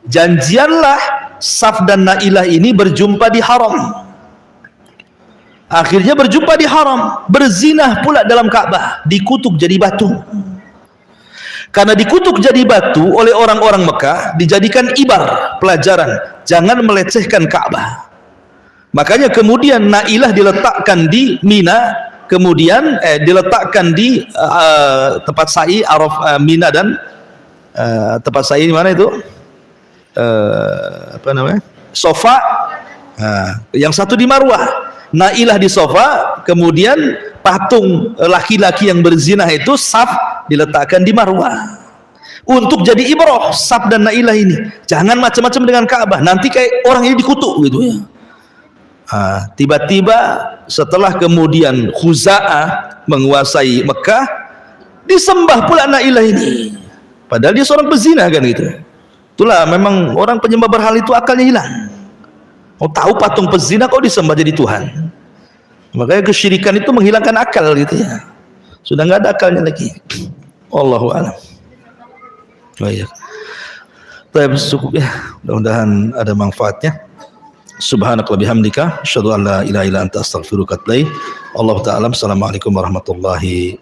Janjianlah Saf dan Nailah ini berjumpa di haram. Akhirnya berjumpa di haram, berzinah pula dalam Ka'bah, dikutuk jadi batu. Karena dikutuk jadi batu oleh orang-orang Mekah, dijadikan ibar, pelajaran, jangan melecehkan Ka'bah. Makanya kemudian Nailah diletakkan di Mina, kemudian diletakkan di tempat sa'i Araf, Mina dan tempat sa'i di mana itu? Sofa. Yang satu di Marwah. Nailah di sofa, kemudian patung laki-laki yang berzinah itu Saf diletakkan di Marwah. Untuk jadi ibrah Saf dan Nailah ini. Jangan macam-macam dengan Ka'bah, nanti kayak orang ini dikutuk gitu ya. Tiba-tiba setelah kemudian Khuza'ah menguasai Mekah, disembah pula Nailah ini. Padahal dia seorang pezina kan gitu. Itulah memang orang penyembah berhala itu akalnya hilang. Mau tahu patung pezina kok disembah jadi Tuhan. Makanya kesyirikan itu menghilangkan akal gitu ya. Sudah nggak ada akalnya lagi. Allahu a'lam. Baik. Cukup ya. Mudah-mudahan ada manfaatnya. Subhanaka bihamdika asyhadu an la ilaha illa anta astaghfiruka wa atubu ilaik. Allah ta'ala. Assalamualaikum warahmatullahi